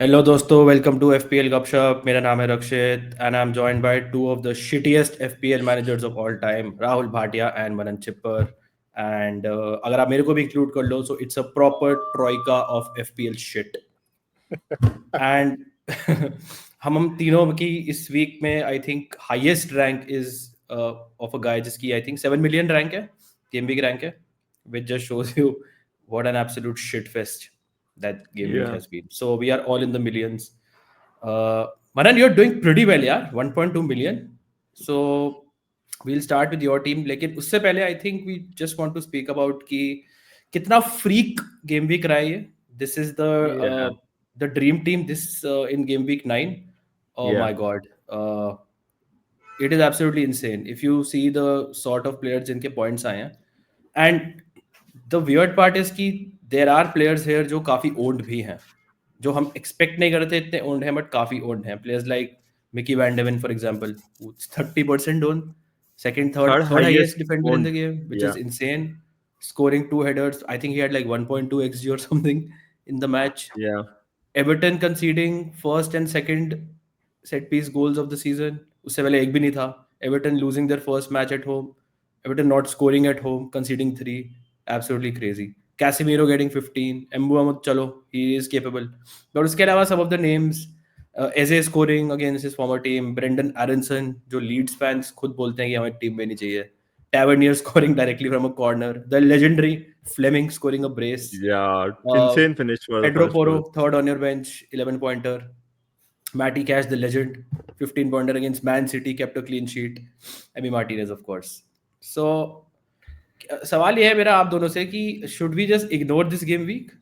Hello दोस्तों, welcome to FPL गपशप। मेरा नाम है Rakshit and I am joined by two of the shittiest FPL managers of all time, Rahul Bhatia and Manan Chhibber. And अगर आप मेरे को भी इंक्लूड कर लो, so it's a proper troika of FPL shit. And हम तीनों की इस वीक में I think highest rank is of a guy जिसकी आई थिंक 7 मिलियन रैंक है, गेम वीक रैंक है, which just shows you what an absolute shit fest that game week Yeah. has been. So we are all in the millions. Manan, you're doing pretty well, yeah. 1.2 million. So we'll start with your team. लेकिन उससे पहले I think we just want to speak about कि कितना freak game week रहा है ये. This is Yeah. the dream team. This in game week 9. Oh Yeah. my God. It is absolutely insane. If you see the sort of players जिनके points आए हैं, and the weird part is कि there are players here जो काफी owned भी हैं, जो हम expect नहीं करते इतने owned हैं, but काफी owned हैं. Players like Mickey Van de Ven, for example, who's 30% owned, Third third highest highest defender in owned. the game, which Yeah. is insane. Scoring two headers, I think he had like 1.2 xg or something in the match. Yeah. Everton conceding first and second set piece goals of the season, उससे पहले एक भी नहीं था. Everton losing their first match at home, Everton not scoring at home, conceding 3, absolutely crazy. Casemiro getting 15, Mbeumo चलो he is capable, और उसके अलावा सब of the names, AJ scoring against his former team, Brenden Aaronson जो Leeds fans खुद बोलते हैं कि हमें टीम में नहीं चाहिए, Tavernier scoring directly from a corner, the legendary Fleming scoring a brace, Yeah. uh, Insane finish for the Pedro first Porro, goal. third on your bench, 11 pointer. Matty Cash, the legend, 15 pointer against Man City, kept a clean sheet. Emi Martinez, of course. So, सवाल ये है मेरा आप दोनों से कि should we just ignore this game week?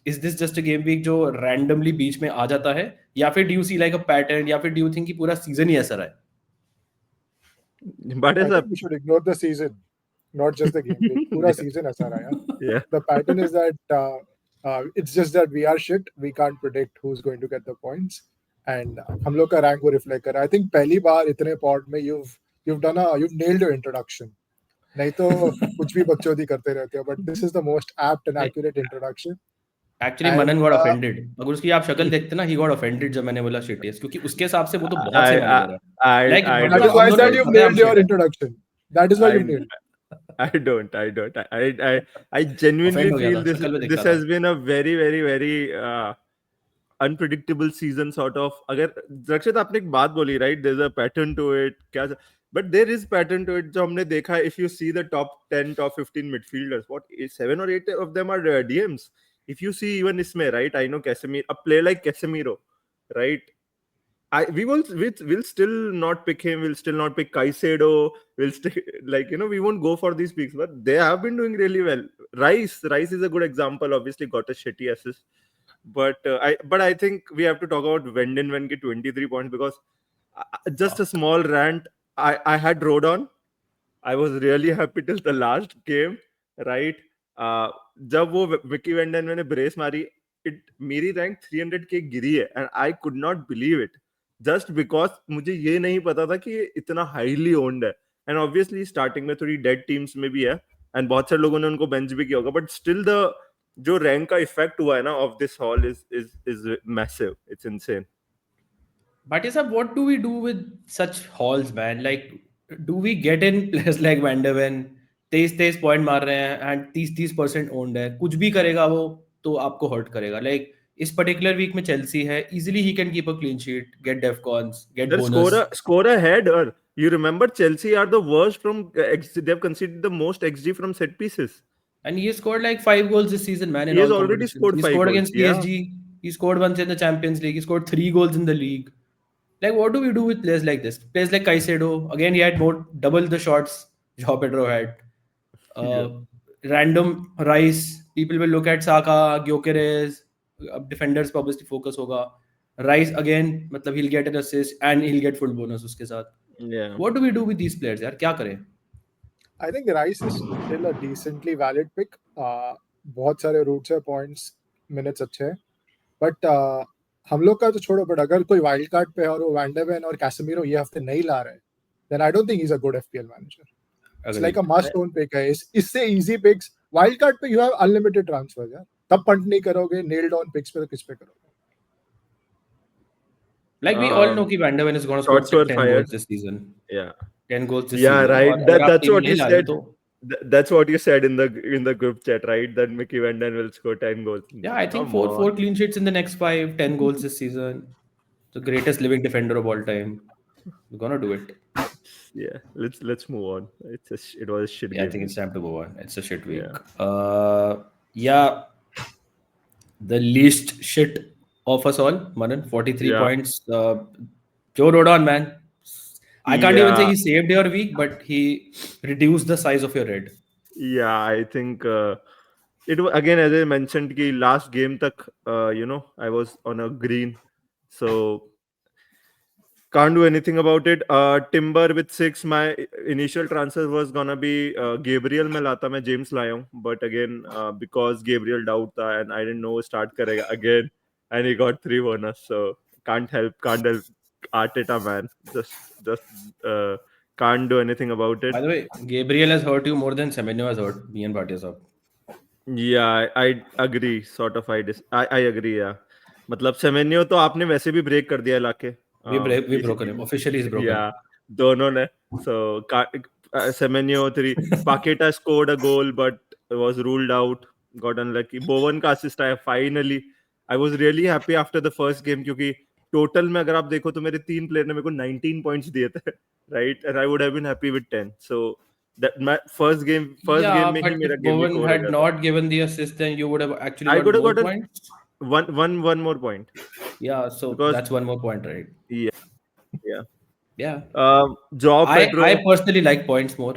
Is this just a game week जो randomly बीच में आ जाता है, या फिर do you see like a pattern, या फिर डू यू थिंक कि पूरा सीजन ही ऐसा रहा है? But I it's a think we should ignore the season, not just the game week. Pura season aisa raha yaar. yeah. The pattern is that it's just that we are shit. We can't predict who's going to get the points, and हम लोग का rank वो reflect कर रहा है. I think पहली बार इतने pod में you've nailed your introduction. नहीं तो कुछ भी बकचोदी करते रहते हो, but this is the most apt and accurate introduction. Actually And Manan got offended. अगर उसकी आप शक्ल देखते ना, ही गॉट ऑफेंडेड जब मैंने बोला शिटियस, क्योंकि उसके हिसाब से वो तो बहुत से I मैनेजर है. I like I that is don't why हम I दोनों said को you've पता है हम nailed your shit है. introduction. That is why you've I nailed. I don't. I genuinely offend हो गया feel था, this शक्ल पे this देखा था. has been a very unpredictable season sort of. अगर रक्षित आपने एक बात बोली, right? There's a pattern to it. क्या? But there is pattern to it. जो हमने देखा है, if you see the top 10, top 15 midfielders, what 7 or 8 of them are DMs. If you see even इसमें, right? I know Casemiro, a player like Casemiro, right? We'll still not pick him. We'll still not pick Caicedo. We'll still we won't go for these picks. But they have been doing really well. Rice is a good example. Obviously got a shitty assist. But I think we have to talk about Vanden Ven get 23 points because just a small rant. I had Rodon. I was really happy till the last game, right? जब वो विकी वेंडन मैंने brace मारी, मेरी rank 300 के गिरी है and I could not believe it, just because मुझे ये नहीं पता था कि ये इतना हाईली ओन्ड है. एंड ऑब्वियसली स्टार्टिंग में थोड़ी डेड टीम्स में भी है एंड बहुत सारे लोगों ने उनको बेंच भी किया होगा, बट स्टिल द जो रैंक का इफेक्ट हुआ है ना of this hall is massive. It's insane. But yes, sir, what do we do with such hauls, man? Like, do we get in players like Van de Ven, 23 point मार रहे हैं and 30% owned है, कुछ भी करेगा वो तो आपको हर्ट करेगा. लाइक इस पर्टिकुलर वीक में चेल्सी है, easily he can keep a clean sheet, get defcons, get They'll bonus. score a header. You remember Chelsea are the worst from they've conceded the most XG from set pieces. And he has scored like 5 goals this season, man, in He has all already competitions. scored He 5 scored goals. against Yeah. PSG. He scored once in the Champions League. He scored 3 goals in the league. Like, what do we do with players like this? Players like Caicedo, again, he had double the shots Joao Pedro had. Yeah. Random Rice, people will look at Saka, Gyökeres, defenders पे obviously focus होगा. Rice again, मतलब he'll get an assist and he'll get full bonus उसके साथ. Yeah. What do we do with these players, यार? क्या करें? I think Rice is still a decently valid pick. बहुत सारे रूट्स है, पॉइंट्स, मिनट्स अच्छे हैं, बट हम लोग का तो छोड़ो, बट अगर कोई वाइल्ड कार्ड पे है और वो वैन डे वेन और कैसेमीरो ये हफ्ते नहीं ला रहे, then I don't think he is a good FPL manager. It's like a must own pick है. इससे इजी पिक्स वाइल्ड कार्ड पे यू हैव अनलिमिटेड ट्रांसफर यार. तब पंट नहीं करोगे, नेल्ड ऑन पिक्स पे तो किस पे करोगे? Like we all know कि Van der Ven is going to shots score were 10 fired. goals this season. Yeah. 10 goals this Yeah, season. right. और अगर आप That's team what में you ला रहे हो said. तो That's what you said in the group chat, right? That Mickey Van Den will score 10 goals. yeah, I think Come four on. clean sheets in the next 5, 10 goals this season. The greatest living defender of all time. We're gonna do it. Yeah, let's move on. It was a shit Yeah, I game. think it's time to move on. It's a shit week. Yeah. Yeah, the least shit of us all, Manan, 43 Yeah. points. Joe Rodon, man. I can't even say Yeah. he saved your week, but he reduced the size of your head. Yeah, I think it was again, as I mentioned, ki last game tak, I was on a green, so can't do anything about it. Timber with 6. My initial transfer was gonna be Gabriel में लाता मैं James लाया हूँ, but again because Gabriel doubt था and I didn't know start करेगा again, and he got 3 bonus, so can't help Arteta, man, just can't do anything about it. By the way, Gabriel has hurt you more than Semenyo has hurt me and Bhatia sahab. Yeah, I agree. Sort of, I agree. Yeah, मतलब Semenyo तो आपने वैसे भी break कर दिया लाके. We broken him. Officially he's broken. Yeah, दोनों ने. So Semenyo 3. Paqueta scored a goal but was ruled out. Got unlucky. Bowen का assist आया finally. I was really happy after the first game क्योंकि total में अगर आप देखो तो मेरे 3 प्लेयर ने मेरे को 19 points दिए थे, right? And I would have been happy with 10. So that my first game Yeah, में but ही मेरा if game week Bowen over हो had गया था. not given the assist, then you would have actually I got could have more gotten points. one more point. Yeah, so Because- that's one more point, right? Yeah. Yeah. Joao Pedro. I personally like points more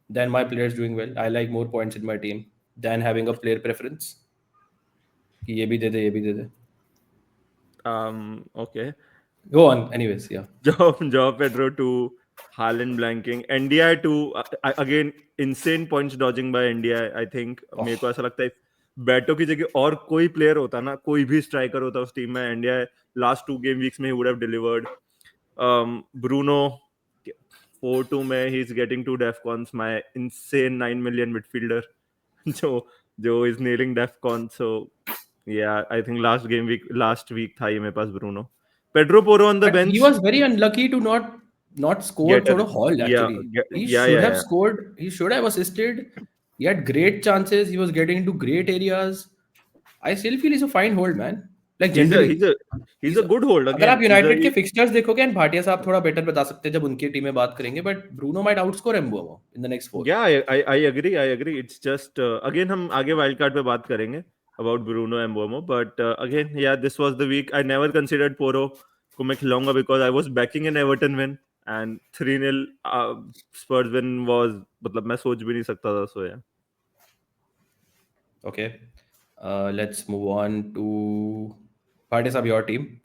than my players doing well. I like more points in my team than having a player preference. कि ये भी दे दे, ये भी दे दे. Okay. Go on. Anyways, yeah. Joao Pedro 2, Haaland blanking, NDI 2. Again, insane points dodging by NDI. I think मेरे को ऐसा लगता है बैटो की जगह और कोई प्लेयर होता ना, कोई भी स्ट्राइकर होता उस टीम में, NDI last 2 game weeks में he would have delivered. Bruno 4-2 में he's getting 2 DEFCONs. My insane 9 million midfielder जो is nailing DEFCON. So yeah, I think last week था ये मेरे पास Bruno. Pedro Porro on the But bench. he was very unlucky to not score Get a- थोड़ा haul actually. He should have scored. He should have assisted. He had great chances. He was getting into great areas. I still feel he's a fine hold, man. Like generally. He's a good hold. अगर आप United के fixtures देखोगे and Bhatia साहब थोड़ा better बता सकते हैं जब उनकी टीम में बात करेंगे, but Bruno might outscore Mbeumo in the next 4. Yeah, I agree. It's just again हम आगे वाइल्ड कार्ड पे बात करेंगे about Bruno and Mbomo, but again, yeah, this was the week. I never considered Porro को मैं खिलाऊंगा because I was backing an Everton win and 3-0 Spurs win was मतलब मैं सोच भी नहीं सकता था. So yeah. Okay. Let's move on to Bhatia साहब, your team.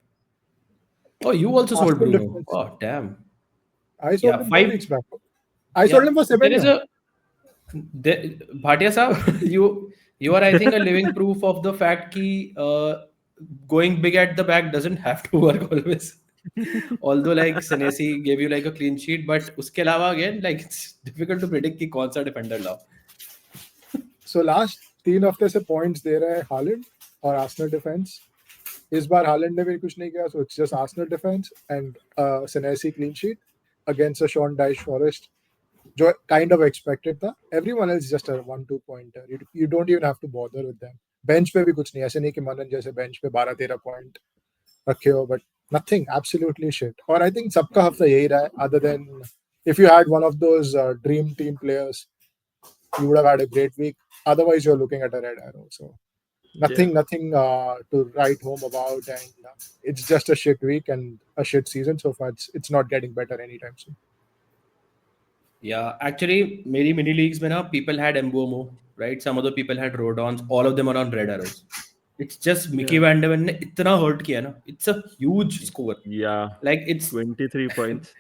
Oh, you also sold Arsenal Bruno. defense. Oh, damn. I sold him 5 weeks back. I sold him for Semenyo. Bhatia साहब, you are I think a living proof of the fact कि going big at the back doesn't have to work always. Although like Senesi gave you like a clean sheet, but उसके अलावा again like it's difficult to predict कि कौन सा defender लाओ. So last 3 हफ्ते से points दे रहा है हालैंड और आर्सेनल डिफेंस. इस बार हालैंड ने भी कुछ नहीं किया, so it's just Arsenal defense and Senesi clean sheet against a Sean Dyche Forest, जो kind of expected था. Everyone else just a 1-2 pointer. You don't even have to bother with them. Bench पे भी कुछ नहीं, ऐसे नहीं कि मनन जैसे bench पे 12-13 point रखे हो, but nothing, absolutely shit. और I think सबका हफ्ता यही रहा है, other than if you had one of those dream team players, you would have had a great week. Otherwise, you're looking at a red arrow. So nothing to write home about, and it's just a shit week and a shit season so far. It's not getting better anytime soon. Yeah, actually, मेरी mini leagues में ना people had Mbomo, right? Some other people had Rodons. All of them are on red arrows. It's just Mickey Van der Ven ने इतना hurt किया ना. It's a huge score. Yeah. Like it's 23 points.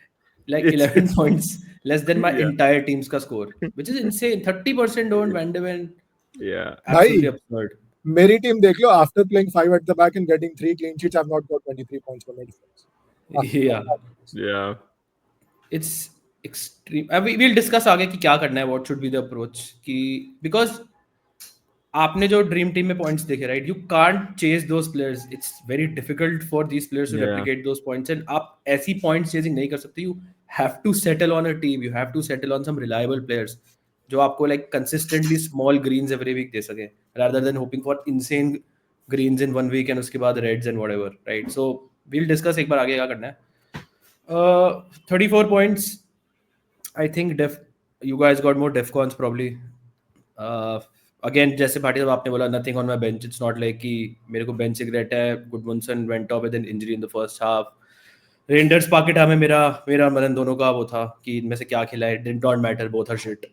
Like 11 points less than my entire team's ka score, which is insane. 30% owned Van der Ven. Yeah. Absolutely absurd. मेरी team देख लो, after playing 5 at the back and getting 3 clean sheets, I've not got 23 points for my defense. Yeah. It's extreme. We'll discuss आगे कि क्या करना है, what should be the approach कि because आपने जो ड्रीम टीम में पॉइंट्स देखे, right, you can't chase those players, it's very difficult for these players to Yeah. Replicate those points, and आप ऐसी पॉइंट्स चेजिंग नहीं कर सकते. You have to settle on a team, you have to settle on some reliable players जो आपको like consistently small greens every week दे सके, rather than hoping for insane greens in 1 week and उसके बाद reds and whatever, right. So we'll discuss एक बार आगे क्या करना है. 34 points. I think you guys got more defcons probably. Again, जैसे भाटी साहब आपने बोला, nothing on my bench. It's not like कि मेरे को bench regret है. Goodmanson went off with an injury in the first half. Reinders Paketa में मेरा मदन दोनों का वो था कि इनमें से क्या खिला है. Did not matter. Both are shit.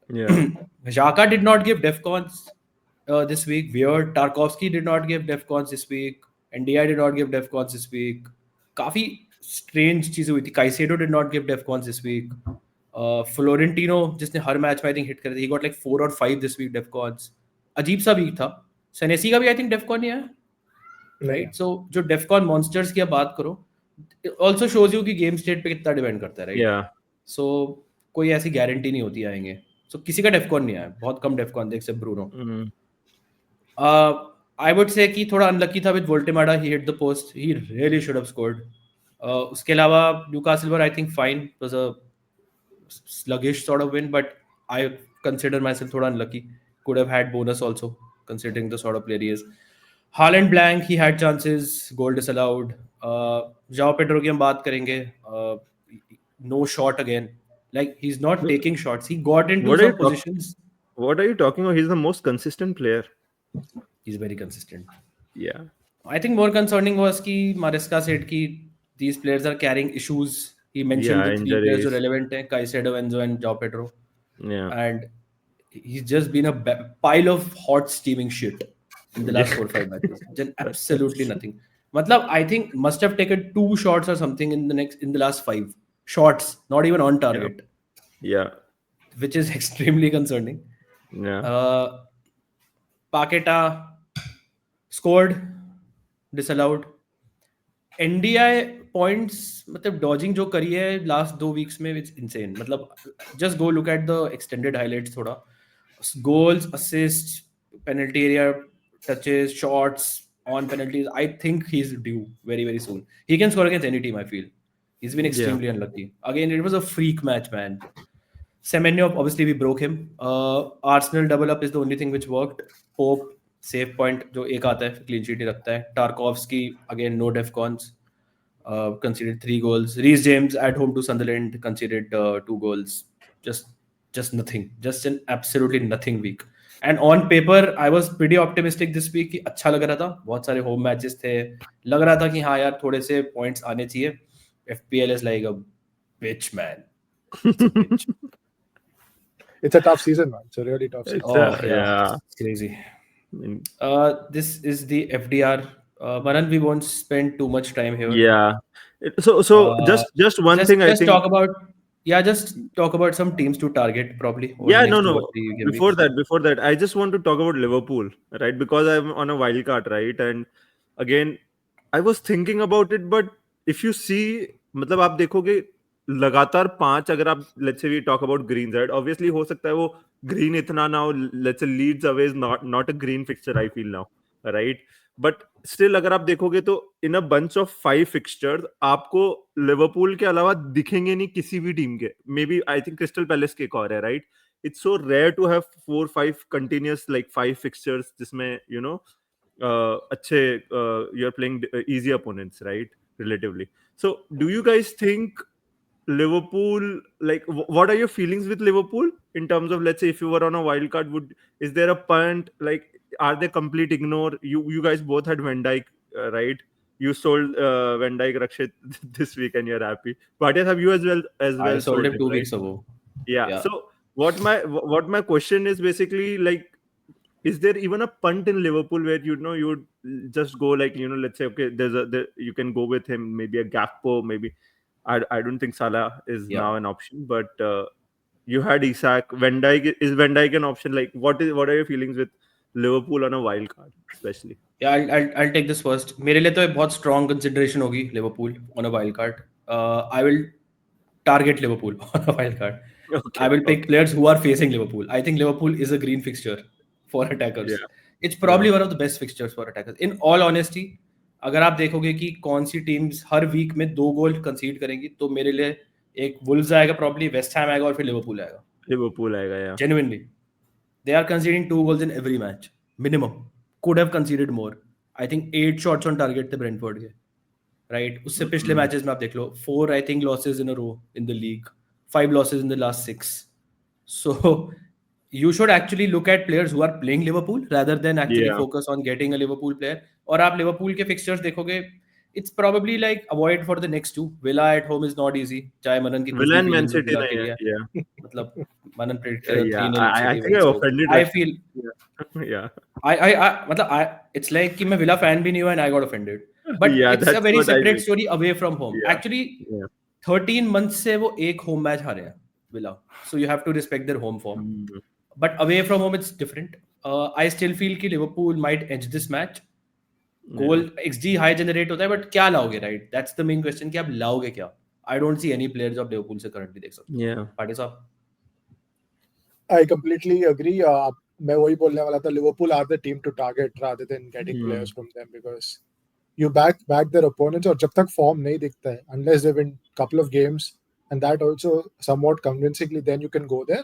Yeah. Xhaka did not give defcons this week. Weird. Tarkovsky did not give defcons this week. NDI did not give defcons this week. काफी strange चीजें हुई थी. Caicedo did not give defcons this week. Florentino जिसने हर match में I think hit कर दी, he got like 4 or 5 this week defcons. अजीब सा week था. सेनेसी का भी आई थिंक defcon नहीं आया, राइट. सो जो defcon monsters की आप बात करो, also shows you कि गेम स्टेट पे कितना डिपेंड करता है, राइट. Yeah. सो कोई ऐसी गारंटी नहीं होती आएंगे. सो किसी का defcon नहीं आया, बहुत कम defcon देख से ब्रूनो. I would say कि थोड़ा अनलकी था with Voltemada, he hit the post, he really should have scored. उसके अलावा Newcastle were I think fine, it was a sluggish sort of win, but I consider myself thoda unlucky. Could have had bonus also, considering the sort of player he is. Haaland blank, he had chances, goal disallowed. Joao Pedro की हम बात करेंगे. No shot again. Like he's not taking shots. He got into some positions. What are you talking about? He's the most consistent player. He's very consistent. Yeah. I think more concerning was कि Maresca said कि these players are carrying issues. He mentioned the 3 players जो relevant हैं, Caicedo, Enzo and Joao Pedro. Yeah. And he's just been a pile of hot steaming shit in the last 4 or 5 matches. Just absolutely nothing. मतलब I think must have taken 2 shots or something in the last 5 shots, not even on target. Yeah. Which is extremely concerning. Yeah. Paketa scored, disallowed. NDI points, मतलब dodging जो करी है last 2 weeks में, it's insane. मतलब just go look at the extended highlights थोड़ा. Goals, assists, penalty area touches, shots on penalties. I think he's due very, very soon. He can score against any team, I feel. He's been extremely unlucky. Again, it was a freak match, man. Semenyo, obviously we broke him. Arsenal double up is the only thing which worked. Pope, save point जो एक आता है, clean sheet ही रखता है. Tarkovsky, again no defcons. Conceded 3 goals. Reece James at home to Sunderland conceded 2 goals. Just nothing. Just an absolutely nothing week. And on paper, I was pretty optimistic this week कि अच्छा लग रहा था. बहुत सारे home matches थे. लग रहा था कि हाँ यार थोड़े से points आने चाहिए. FPL is like a bitch, man. It's a bitch. It's a tough season, man. It's a really tough season. Yeah. It's crazy. This is the FDR. Manan, we won't spend too much time here. Yeah. So just one thing I think. Just talk about some teams to target probably. Yeah, no. Before that, I just want to talk about Liverpool, right? Because I'm on a wild card, right? And again, I was thinking about it, but if you see, मतलब आप देखोगे लगातार 5 अगर आप let's say we talk about greens, right? Obviously हो सकता है वो green इतना ना हो, let's say Leeds away is not a green fixture I feel now, right? But still अगर आप देखोगे तो in a bunch of 5 fixtures आपको लिवरपूल के अलावा दिखेंगे नहीं किसी भी टीम के. Maybe I think Crystal Palace के एक और है, right? It's so rare to have 4-5 continuous like 5 fixtures जिसमें you know अच्छे you're playing easy opponents, right? Relatively. So do you guys think Liverpool, like what are your feelings with Liverpool in terms of, let's say if you were on a wild card, is there a punt, like are they complete ignore? You guys both had Van Dijk, right? You sold Van Dijk, Rakshit, this week and you're happy. But have you as well? I sold him 2 weeks ago. Yeah. So what my question is basically like, is there even a punt in Liverpool where you would just go like let's say okay you can go with him, maybe a Gakpo, maybe I don't think Salah is now an option, but you had Isak. Van Dijk, is Van Dijk an option? Like what are your feelings with Liverpool on a wild card especially? Yeah, I'll take this first. मेरे लिए तो एक बहुत strong consideration होगी Liverpool on a wild card. I will target Liverpool on a wild card. Okay, I will pick players who are facing Liverpool. I think Liverpool is a green fixture. for attackers. Yeah. It's probably one of the best fixtures for attackers. In all honesty, अगर आप देखोगे कि कौन सी teams हर week में 2 गोल कंसीड करेंगी, तो मेरे लिए एक वुल्व्स आएगा, प्रॉब्ली वेस्ट हैम आएगा और फिर लिवरपूल आएगा. लिवरपूल आएगा, या Genuinely, they are conceding 2 goals in every match minimum. Could have conceded more. I think 8 shots on target थे ब्रेंटफोर्ड के, right? उससे पिछले मैचेस में आप देख लो, 4 I think losses in a row in the league, 5 losses in the last 6. So you should actually look at players who are playing Liverpool rather than actually Yeah. focus on getting a Liverpool player. और आप Liverpool के fixtures देखोगे, it's probably like avoid for the next two. Villa at home is not easy. चाहे मनन की कुछ Villa भी and Man feelings हो City Villa के नहीं है, लिए, yeah. मतलब मनन predict करेगा Yeah, 3-0 I City think I wins. So offended I Rashid. feel Yeah. I मतलब it's like कि मैं Villa fan भी नहीं हूँ and I got offended. But Yeah, it's a that's very what I separate mean. story away from home. Yeah. Actually, Yeah. 13 months से वो एक home match हारे हैं Villa. So you have to respect their home form. But away from home, it's different. I still feel कि Liverpool might edge this match. Goal XG high generate होता है, but क्या लाओगे, right? That's the main question कि आप लाओगे क्या? I don't see any players of Liverpool से currently देख सकते. Yeah. पाटिल साहब? I completely agree. मैं वही बोलने वाला था. Liverpool are the team to target rather than getting players from them, because you back their opponents, और जब तक form नहीं दिखता है, unless they win couple of games and that also somewhat convincingly, then you can go there.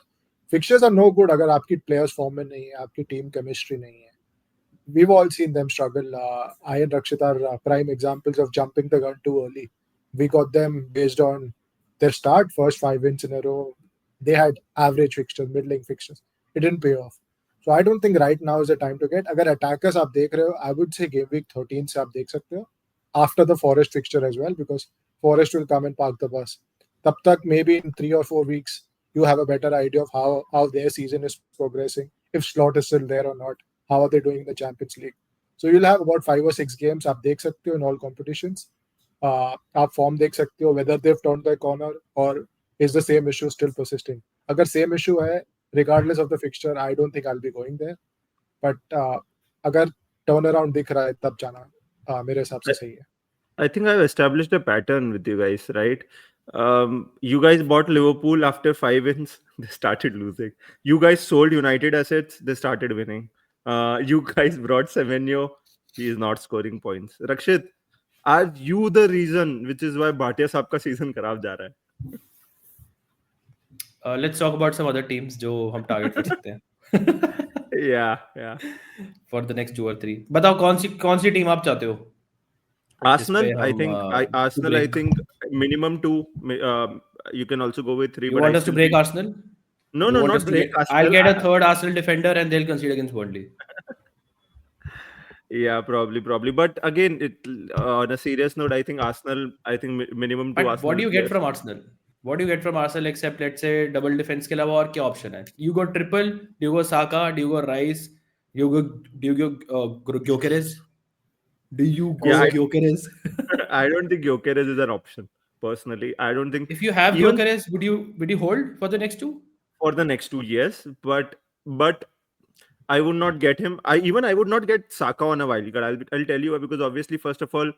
Fixtures are no good अगर आपकी players form में नहीं है, आपकी team chemistry नहीं है. We've all seen them struggle. I and Rakshit are prime examples of jumping the gun too early. We got them based on their start, first 5 wins in a row. They had average fixtures, middling fixtures. It didn't pay off. So I don't think right now is the time to get. अगर attackers आप देख रहे हो, I would say game week 13 से आप देख सकते हो. After the Forest fixture as well, because Forest will come and park the bus. तब तक maybe in 3 or 4 weeks you have a better idea of how their season is progressing, if Slot is still there or not, how are they doing in the Champions League. So you'll have about 5 or 6 games आप देख सकते हो in all competitions. आप form देख सकते हो, whether they've turned the corner or is the same issue still persisting. अगर same issue है, regardless of the fixture, I don't think I'll be going there. But अगर turnaround दिख रहा है, तब जाना मेरे हिसाब से सही है. I think I've established a pattern with you guys, right? You guys bought Liverpool after 5 wins, they started losing. You guys sold United assets, they started winning. You guys brought Semenyo, he is not scoring points. Rakshit, are you the reason which is why Bhatia साहब का season खराब जा रहा है? Let's talk about some other teams जो हम target कर सकते हैं. Yeah. For the next 2 or 3. बताओ कौन सी टीम आप चाहते हो? Arsenal, जिस पे I हम, think Arsenal, I break. think minimum 2. You can also go with 3. You but want I us to still break think- Arsenal? No, You want not us to break get- Arsenal. I'll get a third Arsenal defender and they'll concede against Burnley. Yeah, probably. But again, on a serious note, I think Arsenal, minimum 2 But Arsenal what do you get players. from Arsenal? What do you get from Arsenal except, let's say, double defense के अलावा और क्या option है? You go triple, do you go Saka, do you go Rice, do you go Gyökeres? Do you go Yeah, Gyökeres? I don't think Gyökeres is an option. Personally, I don't think If you have even Gyökeres, would you hold for the next two? for the next 2 years, but I would not get him. I would not get Saka on a wild card. I'll tell you why, because obviously, first of all,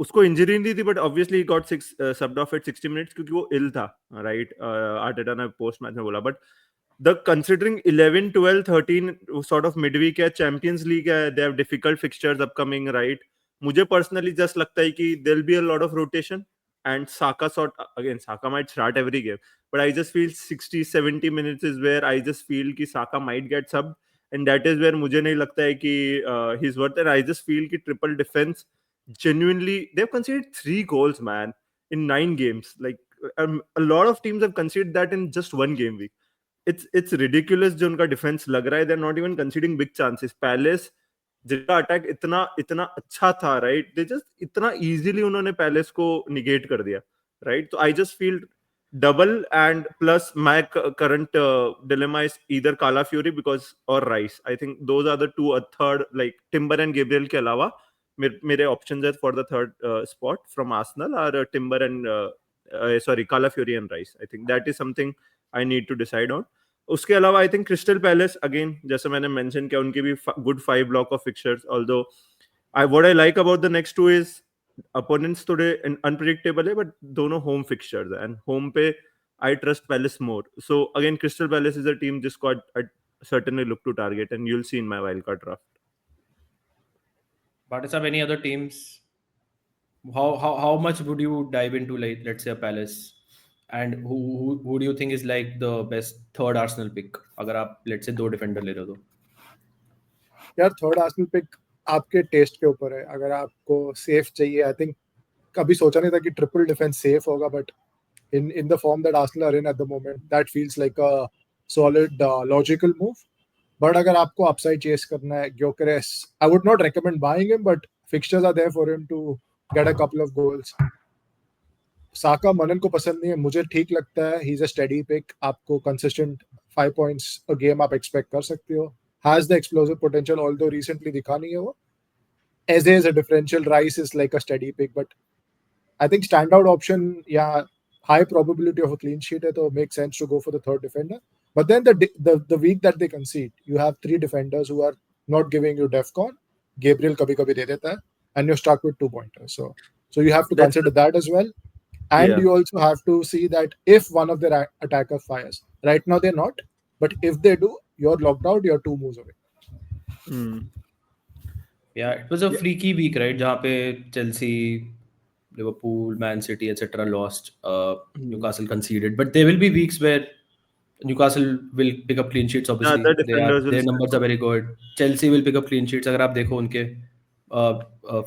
उसको injury नहीं थी, but obviously he got subbed off at 60 minutes क्योंकि वो ill था, right? Arteta ने post match में बोला, but the considering 11, 12, 13 sort of midweek है, Champions League है, they have difficult fixtures upcoming, right? मुझे personally just लगता है कि there'll be a lot of rotation, and Saka might start every game, but I just feel 60-70 minutes is where I just feel कि Saka might get subbed, and that is where मुझे नहीं लगता है कि he's worth it. I just feel कि triple defense, genuinely, they've conceded 3 goals, man, in 9 games. Like a lot of teams have conceded that in just 1 game week. It's ridiculous जो उनका defense लग रहा है. They're not even conceding big chances. Palace जिनका attack इतना अच्छा था, right? They just इतना easily उन्होंने Palace को negate कर दिया, right? So I just feel double, and plus my current dilemma is either Calafiori or Rice. I think those are the two. A third, like Timber and Gabriel के अलावा मेरे options है for the third spot from Arsenal are Timber and Calafiori and Rice. I think that is something I need to decide on. उसके अलावा I think Crystal Palace, again, जैसे मैंने mention किया, उनकी भी good 5 block of fixtures. Although what I like about the next 2 is opponents today unpredictable है, but दोनों home fixtures है, and home पे I trust Palace more. So again, Crystal Palace is a team जिसको certainly look to target, and you'll see in my wildcard draft. But is there any other teams? How much would you dive into, like, let's say a Palace, and who do you think is like the best third Arsenal pick? अगर आप let's say 2 defender ले रहे हो तो यार third Arsenal pick आपके test के ऊपर है. अगर आपको सेफ चाहिए, आई थिंक कभी सोचा नहीं था कि ट्रिपल डिफेंस सेफ होगा, but in the form that Arsenal are in at the moment, that feels like a solid logical move. But अगर आपको upside chase करना है, Gyökeres, I would not recommend buying him, but fixtures are there for him to get a couple of goals. साका मनन को पसंद नहीं है, मुझे ठीक लगता है. He's a steady pick. आपको consistent 5 points a game आप expect कर सकते हो. Has the explosive potential, although recently दिखा नहीं है वो. Eze is a differential. Rice is like a steady pick, but I think standout option, yeah, high probability of a clean sheet है, तो makes sense to go for the third defender. But then the week that they concede, you have 3 defenders who are not giving you DEFCON. Gabriel कभी-कभी दे देता है, and you're stuck with 2 pointers. So you have to consider that as well. And you also have to see that if one of their attackers fires. Right now they're not, but if they do, you're locked out, you're 2 moves away. Yeah, it was a freaky week, right? जहाँ पे Chelsea, Liverpool, Man City, etc. lost. Newcastle conceded, but there will be weeks where Newcastle will pick up clean sheets. Obviously, their numbers are very good. Chelsea will pick up clean sheets. अगर आप देखो उनके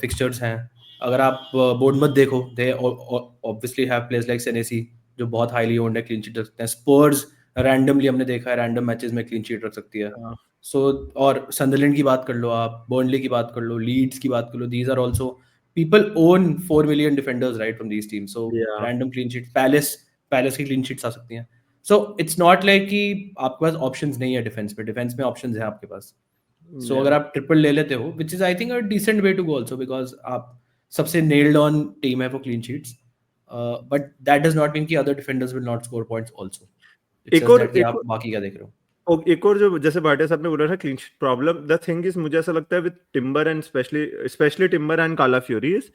fixtures हैं, अगर आप बोर्डमथ देखो, they obviously have players like Senesi जो बहुत highly owned है, clean sheet रख सकते हैं. Spurs randomly हमने देखा है random matches में clean sheet रख सकती है. So और Sunderland की बात कर लो आप, Burnley की बात कर लो, Leeds की बात कर लो. These are also people own 4 million defenders, right, from these teams. So random clean sheets. Palace की clean sheets आ सकती हैं. So it's not like कि आपके पास options नहीं है defense में options है आपके पास. So अगर आप triple ले लेते हो, which is I think a decent way to go also, because आप सबसे nailed on team है for clean sheets. But that does not mean कि other defenders will not score points also. It's just that कि आप बाकी क्या देख रहे हो. एक और जो जैसे भाटिया साहब ने बोला था clean sheet problem, the thing is मुझे ऐसा लगता है with Timber and specially Timber and Calafiori is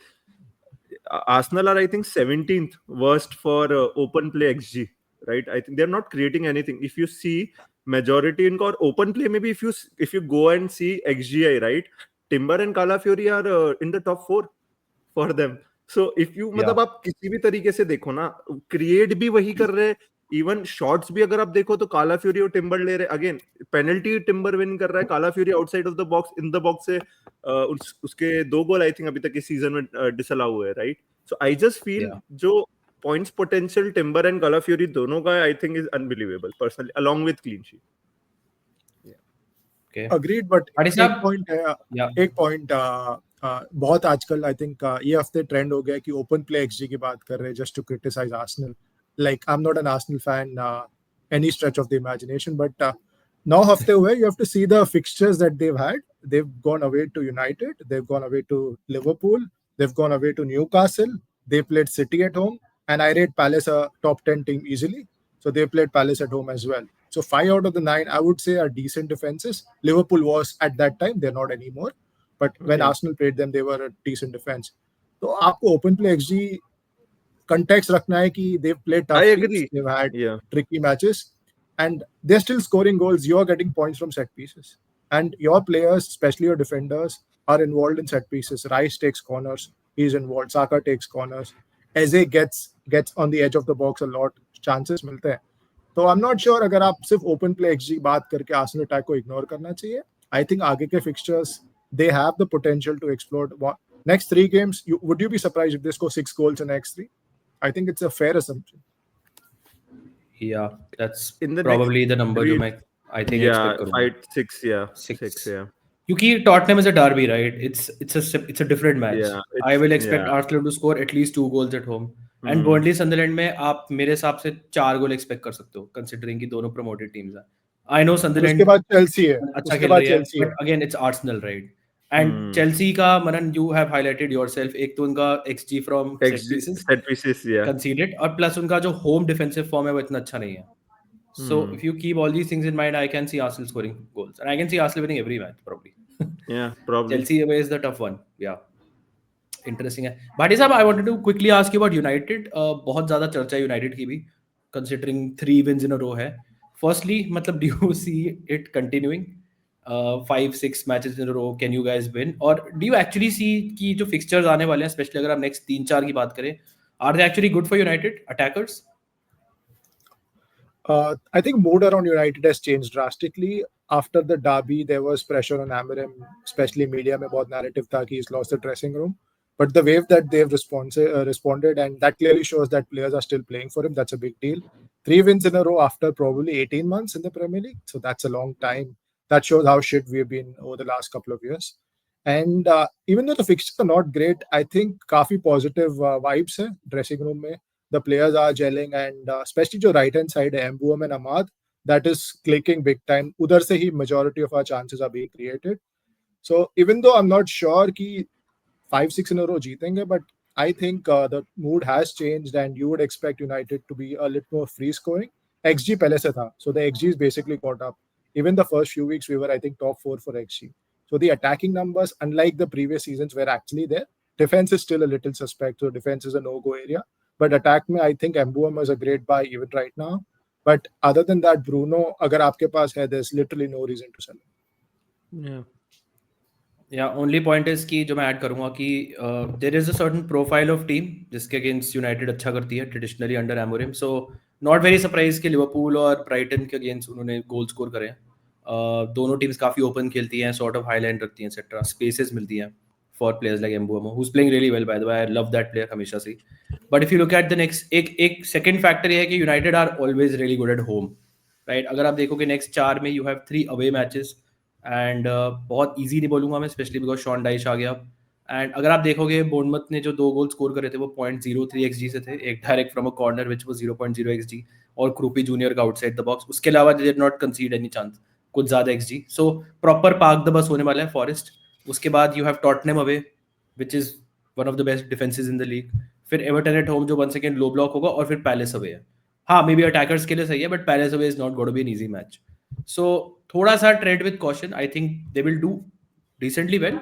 Arsenal are I think 17th worst for open play xg, right? I think they're not creating anything. If you see majority in or open play, maybe if you go and see xgi, right, Timber and Calafiori are in the top 4 for them. So if you मतलब आप किसी भी तरीके से देखो ना, create भी वही कर रहे, इवन शॉट्स भी अगर आप देखो तो कालाफ्यूरी और टिम्बर ले रहे. अगेन पेनल्टी टिम्बर विन कर रहा है, Calafiori outside of the box, in the box से उसके 2 गोल आई थिंक अभी तक इस सीजन में डिसअलाउ हुए, right? So I just feel जो पॉइंट्स पोटेंशियल टिम्बर एंड कालाफ्यूरी दोनों का I think is unbelievable personally, along with clean sheet. Agreed, but एक पॉइंट बहुत आजकल आई थिंक ये हफ्ते ट्रेंड हो गया कि ओपन प्ले एक्सजी की बात कर रहे हैं just to criticise Arsenal. Like, I'm not an Arsenal fan any stretch of the imagination, but now hafte hue, you have to see the fixtures that they've had. They've gone away to United, they've gone away to Liverpool, they've gone away to Newcastle, they played City at home, and I rate Palace a top 10 team easily, so they played Palace at home as well. So 5 out of the 9 I would say are decent defenses. Liverpool was at that time, they're not anymore, but when Arsenal played them, they were a decent defense. So aapko open play XG context rakhna hai ki they've played tough teams, they've had tricky matches, and they're still scoring goals. You're getting points from set pieces, and your players, especially your defenders, are involved in set pieces. Rice takes corners, he's involved. Saka takes corners. Eze gets on the edge of the box a lot. Chances milte hain. So I'm not sure अगर आप सिर्फ open play XG बात करके Arsenal attack को ignore करना चाहिए. I think आगे के fixtures they have the potential to explode. Next 3 games, would you be surprised if they score 6 goals in the next 3? I think it's a fair assumption. Yeah, that's probably the number you might, I think, expect. 6, yeah. क्योंकि Tottenham is a derby, right? It's a different match. Yeah, I will expect Arsenal to score at least 2 goals at home. And Burnley Sunderland में आप मेरे हिसाब से 4 गोल expect कर सकते हो, considering कि दोनों promoted teams हैं. I know Sunderland उसके बाद Chelsea है, अच्छा खेल रही है, but again it's Arsenal, right? And Chelsea का मनन, you have highlighted yourself, एक तो उनका XG from set pieces conceded, और plus उनका जो home defensive form है वो इतना अच्छा नहीं है. So if you keep all these things in mind, I can see Arsenal scoring goals, and I can see Arsenal winning every match probably. Yeah, probably. Chelsea away is the tough one. Yeah, interesting है. Bhati साहब, I wanted to quickly ask you about United. बहुत ज़्यादा चर्चा है United की भी, considering 3 wins in a row है. Firstly, मतलब do you see it continuing? 5-6 matches in row can you guys win, और डू यू एक्चुअली सी कि जो फिक्सचर्स आने वाले हैं, स्पेशली अगर आप नेक्स्ट 3-4 की बात करें, are they actually good for United attackers? I think mood around United has changed drastically. After the derby, there was pressure on Amorim, especially media में बहुत narrative था कि he's lost the dressing room. But the wave that they've responded, and that clearly shows that players are still playing for him. That's a big deal. 3 wins in a row after probably 18 months in the Premier League. So that's a long time. That shows how shit we've been over the last couple of years. And even though the fixtures are not great, I think काफी positive vibes है dressing room में. The players are gelling, and especially जो right hand side है, Mbuam and Ahmad, that is clicking big time. उधर से ही majority of our chances are being created. So even though I'm not sure कि 5-6 in a row जीतेंगे, but I think the mood has changed, and you would expect United to be a little more free scoring. XG पहले से था, so the XG is basically caught up. Even the first few weeks we were, I think, top 4 for XG. So the attacking numbers, unlike the previous seasons, were actually there. Defense is still a little suspect, so defense is a no-go area. But attack में I think Mbuam is a great buy even right now. But other than that, Bruno, अगर आपके पास है, there's literally no reason to sell him. या only point is कि जो मैं add करूंगा कि there is a certain profile of team जिसके अगेंस्ट यूनाइटेड अच्छा करती है traditionally under Amorim, so not very surprise कि लिवरपूल और ब्राइटन के अगेंस्ट उन्होंने गोल स्कोर करे हैं. दोनों टीम्स काफी ओपन खेलती हैं, सॉर्ट ऑफ हाई लाइन रखती हैं, एक्सेट्रा स्पेसेस मिलती हैं for players like Mbeumo, who is playing really well by the way. I love that player हमेशा से. But if you look at the next, एक सेकंड फैक्टर ये है कि United are always really good at home, right? अगर आप देखोगे next 4 में you have 3 away matches, and बहुत इजी नहीं बोलूंगा मैं, स्पेशली बिकॉज शॉन डाइश आ गया. एंड अगर आप देखोगे बोर्नमथ ने जो 2 गोल स्कोर करे थे वो 0.03 XG से थे, एक डायरेक्ट फ्रॉम अ कॉर्नर विच वो 0.0 XG, और क्रूपी जूनियर का आउटसाइड द बॉक्स. उसके अलावा they did not कंसीड any chance, कुछ ज्यादा XG. So proper park the bus होने वाला है फॉरेस्ट. उसके बाद you have Tottenham away which is one of the best defences in the league. फिर एवर्टन एट होम जो वंस अगेन लो block होगा, और फिर पैलेस अवे है. हाँ, मे बी अटैकर्स के लिए सही है, but Palace away is not going to be an easy match. So थोड़ा सा tread with caution. I think they will do decently well,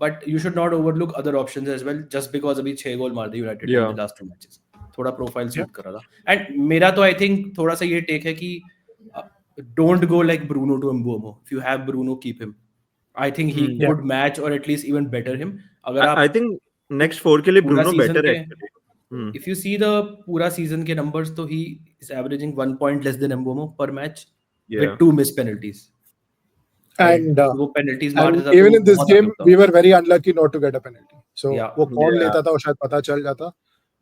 but you should not overlook other options as well just because अभी 6 goal मार दिए United in the last 2 matches. थोड़ा profile suit कर रहा था. And मेरा तो आई थिंक थोड़ा सा ये टेक है कि don't go like Bruno to Mbeumo. If you have Bruno, keep him. I think he could match और एटलीस्ट इवन बेटर हिम. अगर आप आई थिंक नेक्स्ट 4 के लिए ब्रूनो बेटर है actually. If you see the पूरा season के numbers, तो he is averaging 1 point less than Mbeumo per match with 2 missed penalties. And वो penalties and even in this game we were very unlucky not to get a penalty. So वो कौन लेता था वो शायद पता चल जाता.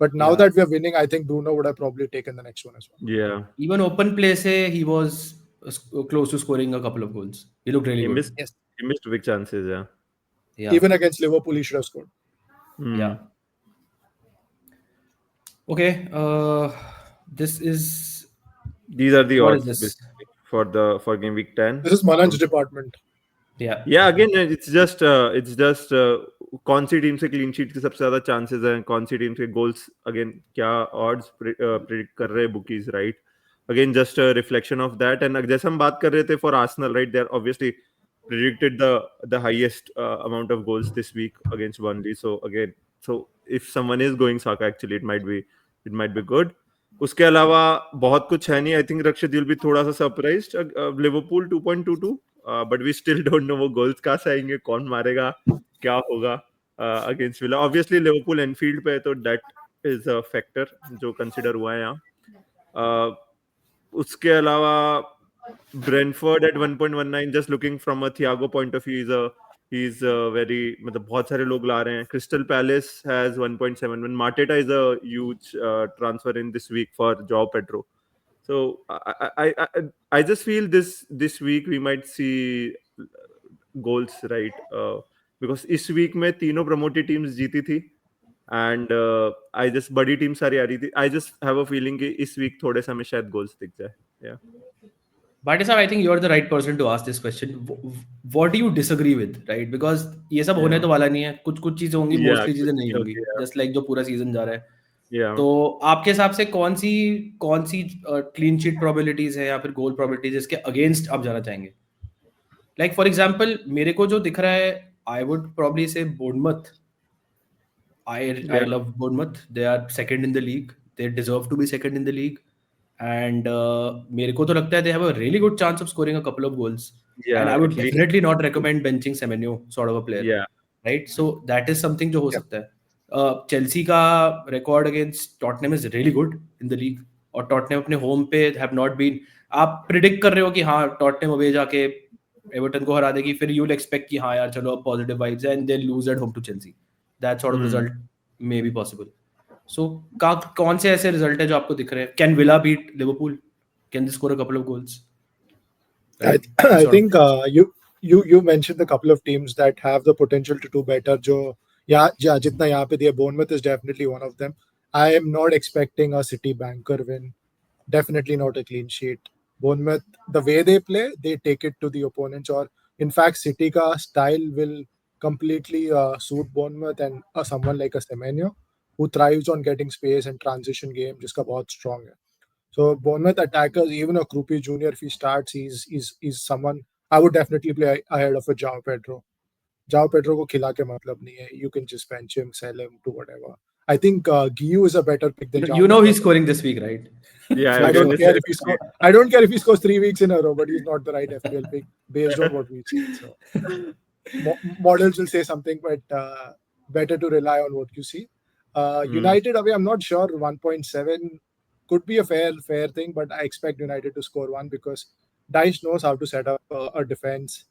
But now that we are winning, I think Bruno would have probably taken the next one as well. Yeah. Even open play से he was close to scoring a couple of goals. He looked really good. He missed big chances, yeah. Even against Liverpool he should have scored. Yeah. Okay, these are the odds for game week 10. This is Manan's department. Yeah, again it's just कौन सी team से clean sheet के सबसे ज्यादा chances हैं, कौन सी team के गोल्स, अगेन क्या ऑड्स प्रेडिक्ट कर रहे हैं bookies, right? Again just a reflection of that. And जैसे हम बात कर रहे थे for Arsenal, right, they are obviously predicted the highest amount of goals this week against Burnley. So if someone is going Saka, actually it might be good. उसके अलावा बहुत कुछ है नहीं. I think Rakshit will be थोड़ा सा surprised. Liverpool 2.22, but we still don't know वो गोल्स कहाँ से आएंगे, कौन मारेगा, क्या होगा against Villa. Obviously Liverpool Anfield पे है, तो दैट इज अ फैक्टर जो कंसिडर हुआ है यहाँ. उसके अलावा Brentford at 1.19, just looking from a Thiago point of view, he's very, मतलब बहुत सारे लोग ला रहे हैं. Crystal Palace has 1.71. Mateta is a huge transfer in this week for Joao Pedro. So I just feel this week we might see goals, right? Because इस week में तीनों promoted teams जीती थी, and बड़ी टीम सारी आ रही थी. I just have a feeling कि इस week थोड़े से हमें शायद goals दिख जाए. Yeah. Bhatia sir, I think you're the right person to ask this question. What do you disagree with, right? Because ये सब होने तो वाला नहीं है. कुछ चीजें होंगी, मोस्टली चीजें नहीं होंगी. Just like जो पूरा सीजन जा रहा है. तो आपके हिसाब से कौन सी क्लीन शीट प्रोबेबिलिटीज है या फिर गोल प्रोबेबिलिटीज इसके अगेंस्ट आप जाना चाहेंगे? लाइक फॉर एग्जांपल मेरे को जो दिख रहा है, आई वुड प्रोबब्ली से Bournemouth. I love Bournemouth. They are second in the league. They deserve to be second in the league. and मेरे को तो लगता है they have a really good chance of scoring a couple of goals. And Yeah, I would at least. definitely not recommend benching Semenyo sort of a player, Yeah. right? So that is something जो हो Yeah. सकता है. Chelsea का record against Tottenham is really good in the league, और Tottenham अपने home पे have not been. आप predict कर रहे हो कि हाँ Tottenham away जाके एवर्टन को हरा देगी, फिर you'll expect कि हाँ यार चलो अब positive vibes है, and they lose at home to Chelsea. That sort of result may be possible. So कौन से ऐसे रिजल्ट है जो आपको दिख रहे हैं? Can Villa beat Liverpool? Can they score a couple of goals? Right? I Sort of think things. you mentioned a couple of teams that have the potential to do better. जो जितना यहाँ पे दिया, Bournemouth is definitely one of them. I am not expecting a City banker win. Definitely not a clean sheet. Bournemouth, the way they play, they take it to the opponents. Or in fact, City ka style will completely suit Bournemouth and someone like a Semenyo who thrives on getting space and transition game, जिसका बहुत strong है. So Bournemouth attackers, even a Krupi Jr. if he starts, he's someone I would definitely play ahead of a João Pedro. João Pedro को खिला के मतलब नहीं है. You can just bench him, sell him, do whatever. I think Guiu is a better pick than João You know Pedro. he's scoring this week, right? Yeah, I I don't was care gonna if he say, scores. I don't care if he scores 3 weeks in a row, but he's not the right FPL pick based on what we've seen. So models will say something, but better to rely on what you see. United away, I'm not sure. 1.7 could be a fair thing, but I expect United to score one because Dyche knows how to set up a defense.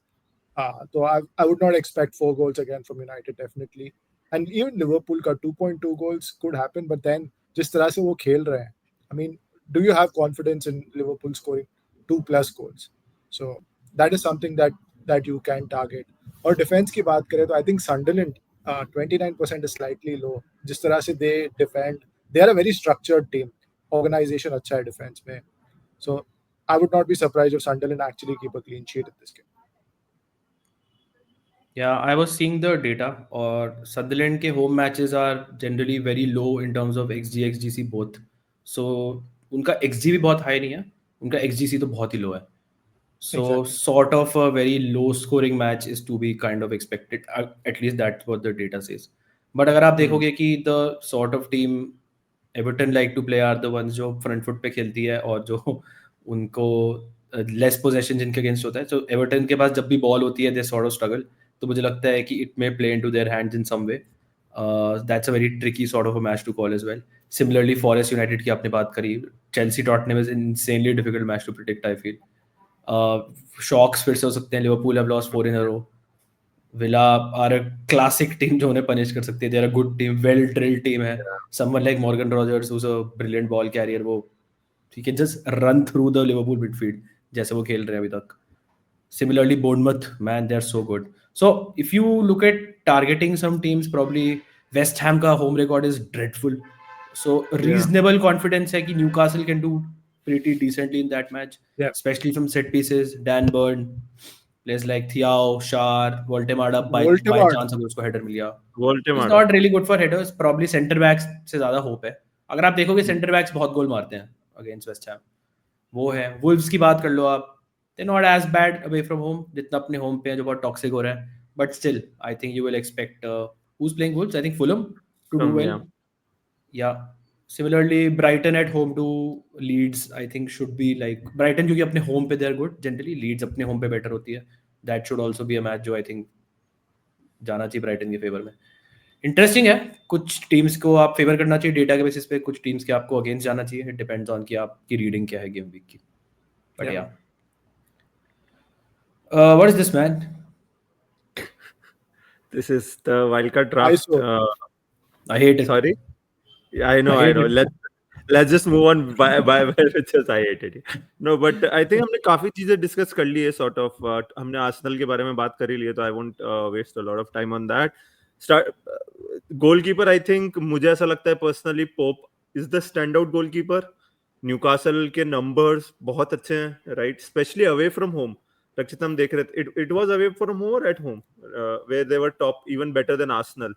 So I would not expect 4 goals again from United, definitely. And even Liverpool got 2.2 goals could happen, but then जिस तरह से वो खेल रहे हैं, I mean, do you have confidence in Liverpool scoring 2+ goals? So that is something that you can target. और defense की बात करें तो I think Sunderland 29% is slightly low. जिस तरह से they defend, they are a very structured team. Organization अच्छा है defense में. So I would not be surprised if Sunderland actually keep a clean sheet in this game. Yeah, I was seeing the data, और Sunderland के home matches are generally very low in terms of XG, XGC both. So उनका XG भी बहुत high नहीं है, उनका XGC तो बहुत ही low है. So Exactly. sort of a very low scoring match is to be kind of expected. At least that's what the data says. But अगर आप देखोगे कि the sort of team Everton like to play are the ones जो front foot पे खेलती है और जो उनको less possession जिनके against होता है. So Everton के पास जब भी ball होती है they sort of struggle. तो मुझे लगता है कि it may play into their hands in some way. That's a very tricky sort of a match to call as well. Similarly, Forest United की आपने बात करी. Chelsea Tottenham is an insanely difficult match to predict, I feel. Shocks फिर से हो सकते हैं. Liverpool have lost 4 in a row. Villa are a classic team जो उन्हें पनिश कर सकती है. They are a good team, well drilled team है. Someone like Morgan Rogers who is a brilliant ball carrier, वो he can just run through the Liverpool midfield जैसे वो खेल रहे हैं अभी तक. Similarly, Bournemouth, man, they're so good. So if you look at targeting some teams, probably West Ham का home record is dreadful. So reasonable confidence है कि Newcastle can do pretty decently in that match, Yeah. especially from set pieces. Dan Burn, players like Thiaw, Schär, Voltemada by Voltemade. chance अगर उसको header मिल गया. He's Voltemade. not really good for headers. Probably center backs से ज़्यादा hope है. अगर आप देखोगे center backs बहुत गोल मारते हैं against West Ham. वो है. Wolves की बात कर लो आप. They're not as bad away from home जितना अपने home पे है जो बहुत toxic हो रहा है. But still, I think you will expect who's playing Wolves? I think Fulham to do well. Yeah. Similarly, Brighton at home to Leeds, I think should be like Brighton क्योंकि अपने home पे they're good generally. Leeds अपने home पे better होती है. That should also be a match जो I think जाना चाहिए Brighton के favor में. Interesting है. कुछ teams को आप favor करना चाहिए डेटा के बेसिस पे, कुछ teams के आपको against जाना चाहिए. It depends on कि आपकी reading क्या है game week की. But yeah. What is this, man? This is the wildcard draft. I hate it. Sorry. Yeah, I know. I hate it. Let's just move on by which is I hated it. No, but I think हमने काफी चीजें discuss कर ली है sort of. हमने Arsenal के बारे में बात कर ही ली है, तो I won't waste a lot of time on that. Goalkeeper, I think मुझे ऐसा लगता है personally Pope is the standout goalkeeper. Newcastle के numbers बहुत अच्छे हैं, right? Especially away from home. रक्षित हम देख रहे थे, it was away from home or at home, where they were top, even better than Arsenal,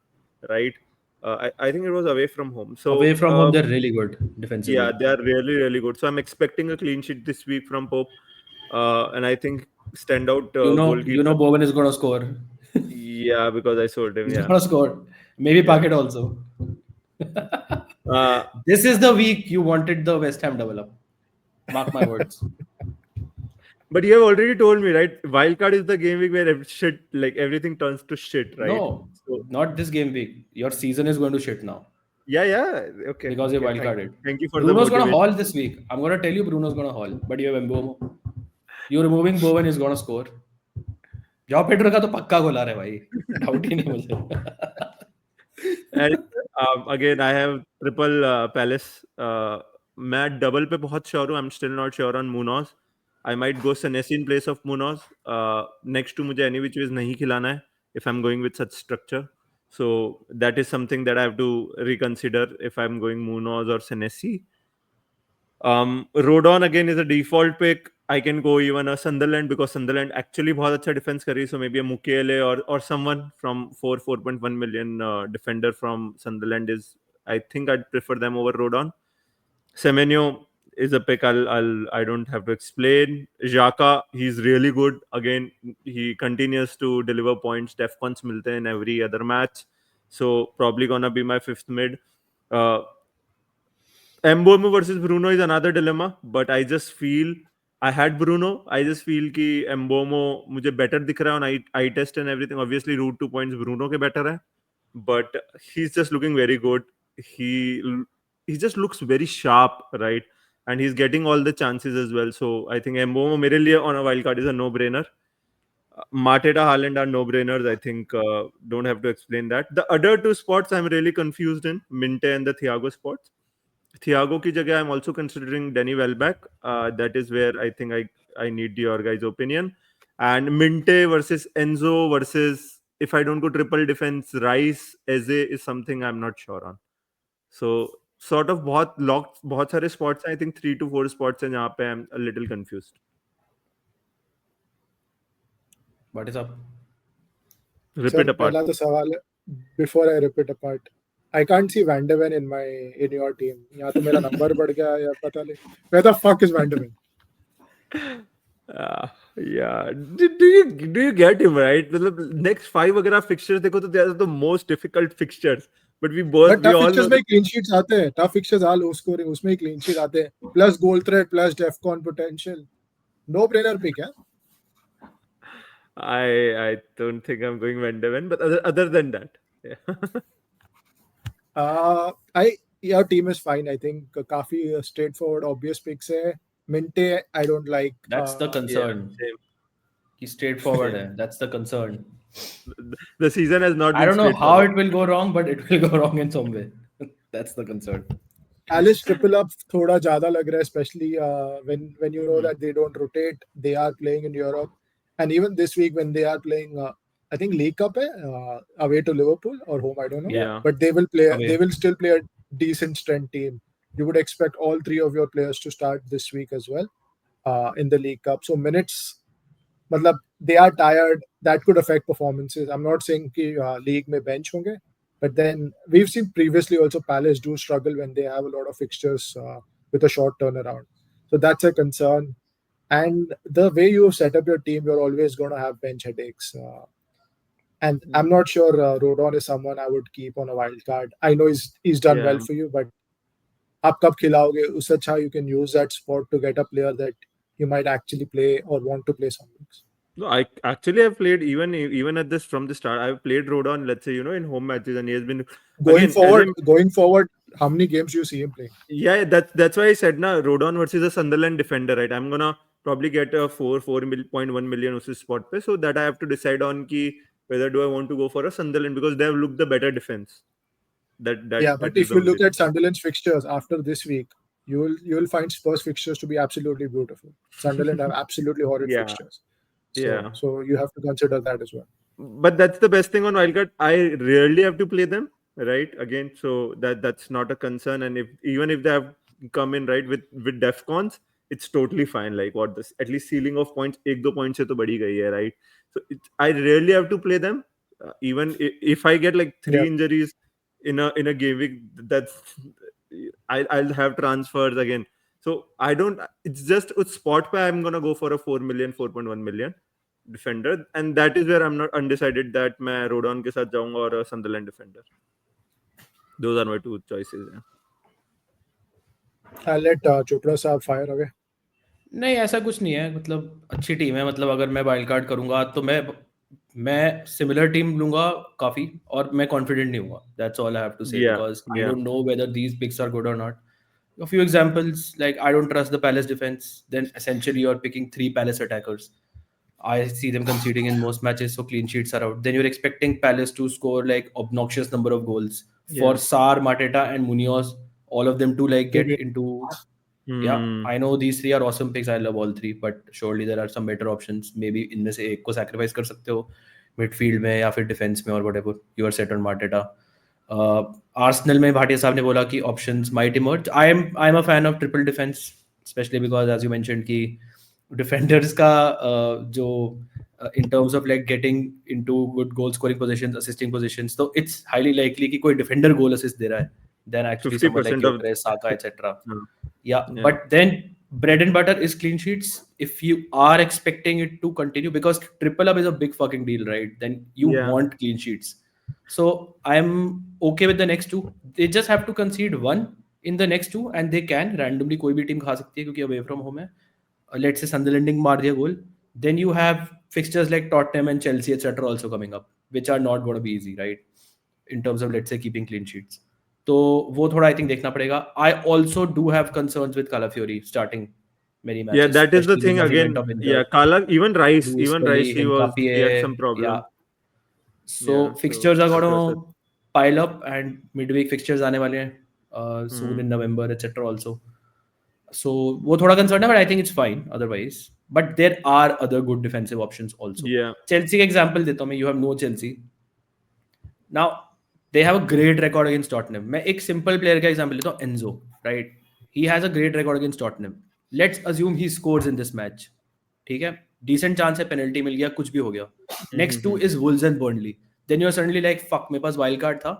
right? I think it was away from home. So away from home, they're really good defensively. Yeah, they are really, really good. So I'm expecting a clean sheet this week from Pope, and I think standout goalkeeper. You know, Bowen is going to score. Yeah, because I sold him. He's Yeah, going to score. Maybe Paquet also. This is the week you wanted the West Ham double up. Mark my words. But you have already told me, right? Wildcard is the game week where shit, like everything turns to shit, right? No, So, not this game week. Your season is going to shit now yeah, okay. because you Okay, wildcarded. thank you for the Bruno's going to motivation. haul this week. I'm going to tell you Bruno's going to haul, but you have Mbomo. You're removing Bowen is going to score. Jaw Pedro का तो पक्का गोल आ रहा है भाई, doubt ही नहीं मुझे. And again, I have triple Palace. मैं double पे बहुत श्योर हूँ. I'm still not sure on Munoz. I might go Senesi in place of Munoz. Next to मुझे any which ways नहीं खिलाना है if I'm going with such structure. So that is something that I have to reconsider if I'm going Munoz or Senesi. Rodon again is a default pick. I can go even a Sunderland because Sunderland actually बहुत अच्छा defense कर रही है. So maybe a Mukiele or someone from 4.1 million defender from Sunderland is. I think I'd prefer them over Rodon. Semenyo is a pick I don't have to explain. Xhaka, he's really good. Again, he continues to deliver points. Defcons मिलते हैं in every other match. So probably gonna be my fifth mid. Mbomo versus Bruno is another dilemma, but I just feel I had Bruno. I just feel कि Mbomo मुझे better दिख रहा है on eye test and everything. Obviously, root 2 points Bruno के better है, but he's just looking very good. He just looks very sharp, right? And he's getting all the chances as well. So I think Mbomo मेरे लिए on a wild card is a no-brainer. Mateta, Haaland are no-brainers. I think don't have to explain that. The other two spots I'm really confused in, Minte and the Thiago spots. Thiago की जगह I'm also considering Danny Welbeck. That is where I think I need your guys' opinion. And Minte versus Enzo versus if I don't go triple defense, Rice, Eze is something I'm not sure on. So sort of बहुत locked बहुत सारे spots हैं. I think 3 to 4 spots हैं जहाँ पे I'm a little confused. What is up? Rip Sir, it apart. पहला तो सवाल है, before I rip it apart, I can't see Van de Ven in your team. या तो मेरा नंबर बढ़ गया या पता नहीं. Where the fuck is Van de Ven? Yeah. Do you get him right? मतलब next 5 अगर आप fixtures देखो तो they are the most difficult fixtures. But we But tough all fixtures know में clean sheets आते हैं. Tough fixtures are low scoring. उसमें ही clean sheet आते हैं. Plus goal threat, plus Defcon potential. No brainer pick है. I don't think I'm going Van de Ven, but other than that, yeah. Your team is fine. I think काफी straightforward, obvious picks है. Minte, I don't like. That's the concern. Same. He's straightforward है. That's the concern. The season has not been I don't know how straightforward. it will go wrong, but it will go wrong in some way. That's the concern. Alice triple up थोड़ा ज़्यादा लग रहा है, especially when you know that they don't rotate. They are playing in Europe, and even this week when they are playing, I think League Cup है, away to Liverpool or home, I don't know. Yeah. But they will play. Away. They will still play a decent strength team. You would expect all 3 of your players to start this week as well in the League Cup. So minutes, मतलब they are tired. That could affect performances. I'm not saying कि league में bench होंगे. But then we've seen previously also Palace do struggle when they have a lot of fixtures with a short turnaround. So that's a concern. And the way you set up your team, you're always going to have bench headaches. And I'm not sure Rodon is someone I would keep on a wild card. I know he's done well for you, but आप कब खिलाओगे? उससे अच्छा you can use that spot to get a player that you might actually play or want to play some weeks. No, I actually have played even at this from the start. I've played Rodon, let's say, in home matches, and he has been going forward. How many games do you see him playing? Yeah, that's why I said na Rodon versus a Sunderland defender, right? I'm gonna probably get a 4.1 million usse spot pe, so that I have to decide on ki whether do I want to go for a Sunderland because they have looked the better defense. But if you look at Sunderland's fixtures after this week, you will find Spurs fixtures to be absolutely beautiful. Sunderland have absolutely horrid fixtures. So you have to consider that as well. But that's the best thing on wildcard. I rarely have to play them, right? Again, so that's not a concern. And even if they have come in right with Defcons, it's totally fine. Like what this at least ceiling of points, 1-2 points se to badi gayi hai, right? So I rarely have to play them. Even if I get like 3 injuries in a game week, I'll have transfers again. So I don't. It's just with spot pay. I'm gonna go for a 4.1 million defender, and that is where I'm not undecided that मैं Rodon के साथ जाऊंगा और a Sunderland defender. Those are my 2 choices. I'll let Chopra Saab fire away. नहीं ऐसा कुछ नहीं है, मतलब अच्छी टीम है, मतलब अगर मैं वाइल्ड कार्ड करूंगा तो मैं सिमिलर टीम लूंगा काफी, और मैं कॉन्फिडेंट नहीं हूँ, that's all I have to say, Yeah, because I yeah. Don't know whether these picks are good और not. A few examples, like I don't trust the Palace defense, then essentially you're picking 3 Palace attackers. I see them conceding in most matches, so clean sheets are out. Then you're expecting Palace to score like obnoxious number of goals. For Yeah. Sar, Mateta, and Munoz, all of them to like get into. Yeah, Hmm. I know these three are awesome picks. I love all three, but surely there are some better options. Maybe इनमें से एक को sacrifice कर सकते हो midfield में या फिर defense में, or whatever. You are set on Mateta. Arsenal में भाटिया साहब ने बोला कि options might emerge. I'm a fan of triple defense, especially because as you mentioned कि defenders का जो in terms of like getting into good goal scoring positions, assisting positions, so it's highly likely कि कोई defender goal assist दे रहा है than actually someone like 50% of Gyökeres, Saka, etc. Yeah. Yeah, Yeah. but then bread and butter is clean sheets. If you are expecting it to continue, because triple up is a big fucking deal, right? Then you Yeah. want clean sheets. So I'm okay with the next two. They just have to concede one in the next two, and they can randomly कोई भी team खा सकती है क्योंकि away from home है. Let's say Sunderland मार दिया goal. Then you have fixtures like Tottenham and Chelsea, etc. also coming up, which are not going to be easy, right? In terms of let's say keeping clean sheets. तो वो थोड़ा I think देखना पड़ेगा. I also do have concerns with Calafiori starting many Yeah, matches, that is the especially thing because he again. went off Yeah, injured. Kala, even Rice, Luis Kelly, he had some Hincapié, problem. yeah. So Yeah, fixtures so are that going was to pile up, and midweek fixtures आने वाले हैं soon in November, etc. also. So वो थोड़ा concern है, but I think it's fine otherwise. But there are other good defensive options also. Yeah. Chelsea का example देता हूँ मैं. You have no Chelsea. Now they have a great record against Tottenham. मैं एक simple player का example लेता हूँ, Enzo, right? He has a great record against Tottenham. Let's assume he scores in this match. ठीक है, decent chance है, penalty मिल गया, कुछ भी हो गया. Next two is Wolves and Burnley. Then you're suddenly like fuck, मेरे पास wild card था,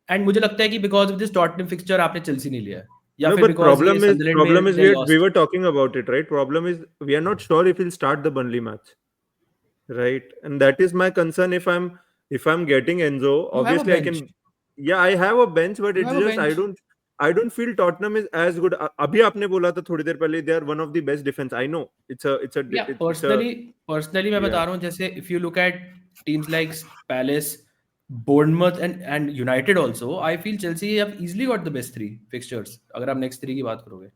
and मुझे लगता है कि because of this Tottenham fixture आपने Chelsea नहीं लिया है, या No, फिर but because ये Sunderland में is they we lost. were talking about it, right? Problem is we are not sure if he'll start the Burnley match, right? And that is my concern. If I'm getting Enzo, You have a obviously I bench. can. Yeah, I have a bench, but You it's have a just bench. I don't feel Tottenham is as good. अभी आपने बोला था थोड़ी देर पहले, they are one of the best defense. I know it's a Yeah, it's a personally मैं बता yeah. रहा हूँ, जैसे if you look at teams like Palace, Bournemouth and United also, I feel Chelsea have easily got the best three fixtures. अगर आप next three की बात करोगे,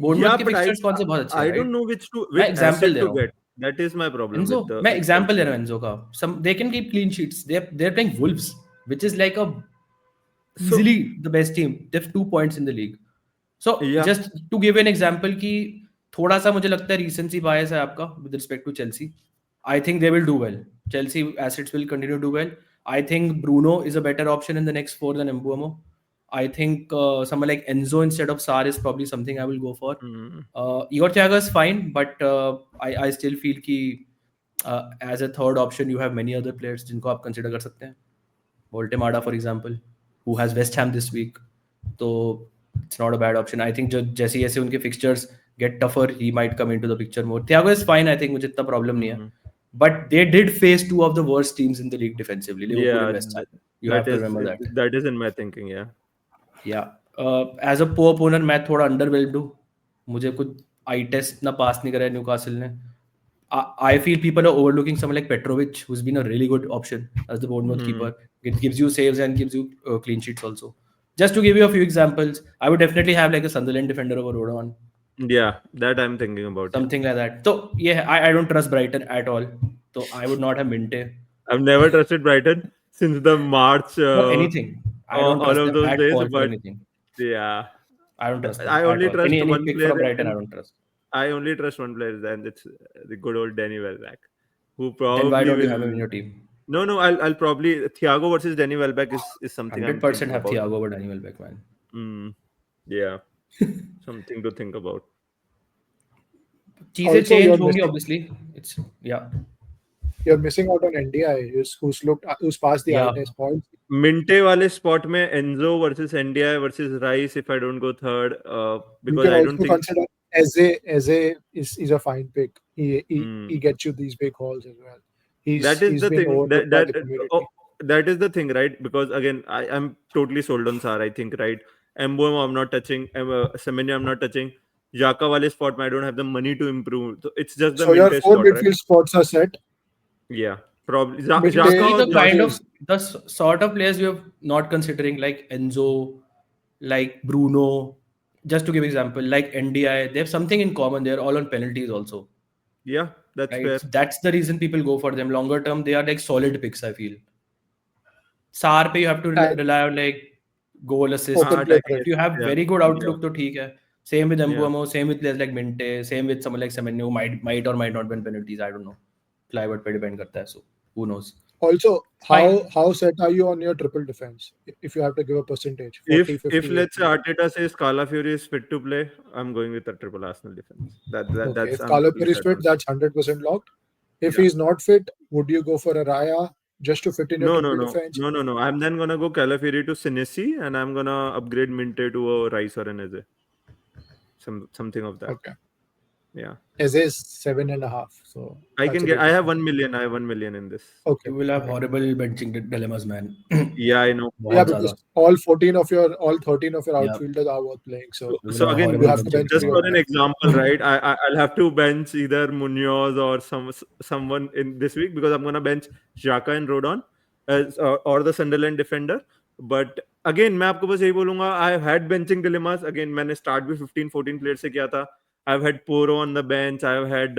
Bournemouth Yeah, के but fixtures कौन से बहुत अच्छे हैं, I don't right? know मैं which example asset they to रहा हूँ. get. That is my problem Enzo, with मैं with example दे Chelsea. रहा हूँ Enzo का. They can keep clean sheets. They're playing Wolves, which is like a So easily the best team. They have 2 points in the league. So yeah. just to give you an example कि थोड़ा सा मुझे लगता है recency bias है आपका with respect to Chelsea. I think they will do well. Chelsea assets will continue to do well. I think Bruno is a better option in the next four than Mbuemo. I think someone like Enzo instead of Sar is probably something I will go for. Mm. Igor Thiago is fine, but I still feel कि as a third option you have many other players जिनको आप consider कर सकते हैं. Voltemada, for example, who has West Ham this week. So it's not a bad option. I think जैसे जैसे उनके fixtures get tougher, he might come into the picture more. Thiago is fine. I think मुझे इतना problem नहीं है. But they did face two of the worst teams in the league defensively, Liverpool Yeah, and West Ham. You have to remember that. that is in my thinking. Yeah. Yeah. As a poor opponent, मैं थोड़ा underwhelmed हूँ. मुझे कुछ eye test ना pass नहीं करा है Newcastle ने. I feel people are overlooking someone like Petrovic, who's been a really good option as the Bournemouth keeper. It gives you saves and gives you clean sheets also. Just to give you a few examples, I would definitely have like a Sunderland defender over Rodon. Yeah, that I'm thinking about. Something like that. So yeah, I don't trust Brighton at all. So I would not have Minte. I've never trusted Brighton since the March. For anything. I don't all trust of them those at days, all for but anything. yeah, I don't trust them I at only all. trust Any one pick player, from Brighton, and I don't trust. I only trust one player, and it's the good old Danny Welbeck, who Then why probably don't you will. have him in your team? No, I'll probably Thiago versus Danny Welbeck is something I'm 100% thinking have about. Thiago over Daniel Welbeck, man. Yeah, something to think about. चीजें Also, change you're होंगी missing, obviously. It's yeah. you're missing out on NDI, who's passed the eye Yeah. test points. Minte वाले spot में Enzo versus NDI versus Rice if I don't go third, You because can I also don't think. consider Eze is a fine pick. He gets you these big hauls as well. That is He's the been thing. overlooked by the community. That is the thing, right? Because again, I'm totally sold on Sar. I think, right? Mbuemo I'm not touching. Semenyo I'm not touching. Xhaka wale spot में I don't have the money to improve. So it's just the So your Minte 4 slot, right? midfield spots are set. Yeah, probably Minte, Xhaka Mostly or the kind of Joshua. the sort of players you have not considering, like Enzo, like Bruno. Just to give example, like NDI, they have something in common. They're all on penalties also, Yeah, that's right? fair. So that's the reason people go for them. Longer term, they are like solid picks, I feel. SAR पे you have to And rely on like goal assist. open play If threat. you have Yeah, very good yeah, outlook, तो ठीक है. Same with yeah. Mbuemo, same with players like Minte, same with someone like Semenyo, might or might not win penalties. I don't know. Clivert पे depend करता है, so who knows. Also, Fine. how set are you on your triple defense? If you have to give a percentage, 40, If 50, let's say 80. Arteta says Calafiori is fit to play, I'm going with a triple Arsenal defense. Okay, That's if I'm fully Calafiori is set fit, on. that's 100% locked. If Yeah. he's not fit, would you go for a Raya just to fit in your triple defense? No. I'm then gonna go Calafiori to Senesi, and I'm gonna upgrade Minte to a Rice or an Eze. Something of that. Okay. Yeah. Eze is 7.5. So I that's can a get. big I have difference. 1 million. I have 1 million in this. Okay. You will have okay. horrible benching dilemmas, man. Yeah, I know. Yeah, बहुत because ज़्यादा. all 13 of your Yeah. outfielders are worth playing. So You will So have again, horrible you have to benching bench just 3 for of an them. example, right? I'll have to bench either Munoz or someone in this week because I'm gonna bench Xhaka and Rodon or the Sunderland defender. But again, मैं आपको बस यही बोलूंगा, I've had benching dilemmas. Again, मैंने start भी 15-14 players से किया था. I've had Poro on the bench. I've had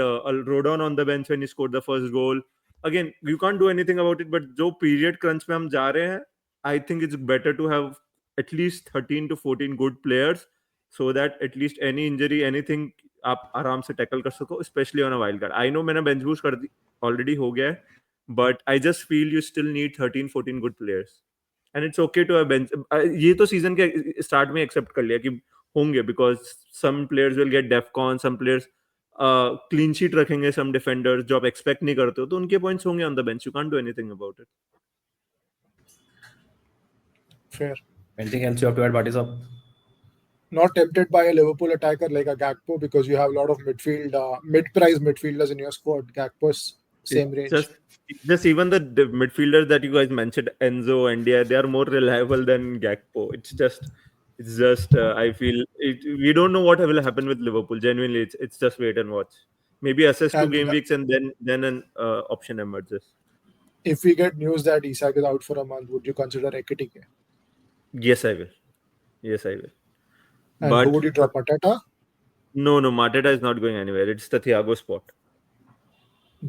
Rodon on the bench when he scored the first goal. Again, you can't do anything about it. But जो period crunch में हम जा रहे हैं, I think it's better to have at least 13 to 14 good players so that at least any injury, anything आप आराम से tackle कर सको, especially on a wild card. I know मैंने bench boost कर दी already हो गया है, but I just feel you still need 13-14 good players. And it's okay to have bench. ये तो season के start में accept कर लिया कि होंगे because some players will get defcon, some players clean sheet रखेंगे, some defenders जो आप expect नहीं करते हो तो उनके points होंगे on the bench. You can't do anything about it. Fair. Anything else you have to add, Bhatia? Not tempted by a Liverpool attacker like a Gakpo because you have a lot of mid-price midfielders in your squad. Gakpo's same range. Just even the midfielders that you guys mentioned, Enzo, NDI, they are more reliable than Gakpo. It's just I feel we don't know what will happen with Liverpool. Genuinely, it's just wait and watch. Maybe assess 2 game weeks and then an option emerges. If we get news that Isak is out for a month, would you consider Ekitike? Yes, I will. And who would you drop, Mateta? No, Mateta is not going anywhere. It's the Thiago spot.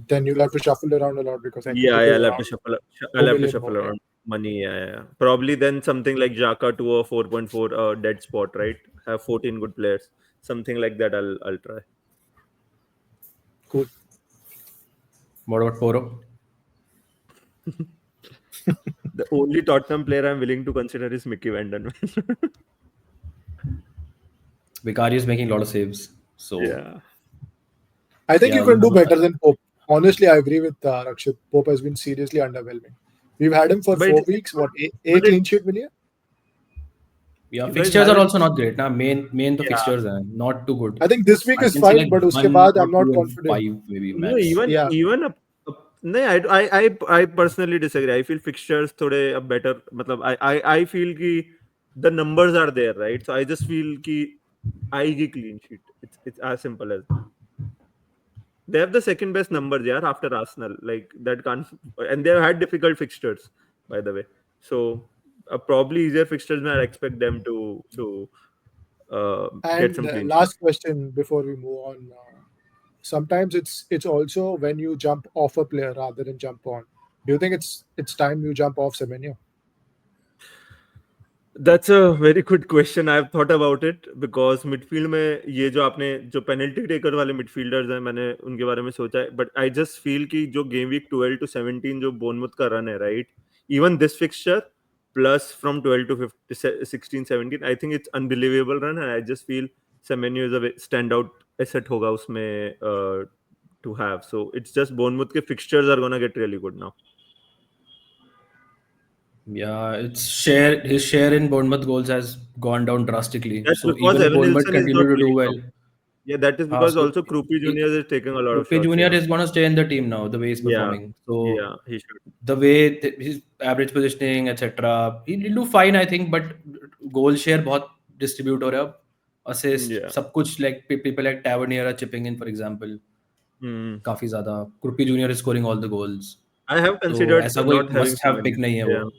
Then you'll have to shuffle around a lot because I'll have to shuffle around money. Yeah. Probably then something like Xhaka to a 4.4 dead spot, right? Have 14 good players. Something like that I'll try. Cool. What about Poro? The only Tottenham player I'm willing to consider is Mickey Van Den Ven. Vicario is making a lot of saves. So yeah. I think you can do better than Pope. Honestly, I agree with Rakshit. Pope has been seriously underwhelming. We've had him for 4 weeks. What, 8 clean sheet million? Yeah, fixtures are also not great. Nah, main the fixtures are not too good. I think this week is fine, but uske baad I'm not confident. 5 maybe max. No, even I personally disagree. I feel fixtures थोड़े a better. मतलब I feel कि the numbers are there, right? So I just feel कि आएगी clean sheet. It's as simple as that. They have the second best numbers, after Arsenal. Like that can't, and they have had difficult fixtures, by the way. So probably easier fixtures, I expect them to get some clean sheet. Last question before we move on. Sometimes it's also when you jump off a player rather than jump on. Do you think it's time you jump off Semenyo? That's a very good question. I've thought about it because midfield में ये जो आपने जो penalty taker वाले midfielders हैं, मैंने उनके बारे में सोचा है. But I just feel कि जो game week 12 to 17 जो Bournemouth का run है, right? Even this fixture plus from 12 to 16, 17, I think it's unbelievable run, and I just feel Semenyo is a standout asset होगा उसमें to have. So it's just Bournemouth के fixtures are gonna get really good now. Yeah, his share in Bournemouth goals has gone down drastically. That's so because even if Evan Bournemouth Nilsson is continue not to do playing well. now. Yeah, that is because also Krupi Junior is taking a lot of shots. Krupi Junior is going to stay in the team now, the way he's performing. So yeah, he should. The way his average positioning, etc. He'll do fine, I think, but goal share बहुत distribute हो रहा है अब. assist, Yeah. सब कुछ, like people like Tavernier are chipping in, for example. काफी ज्यादा. Krupi Junior is scoring all the goals. I have तो considered ऐसा कोई not having must have pick Tavernier. नहीं है Yeah. वो.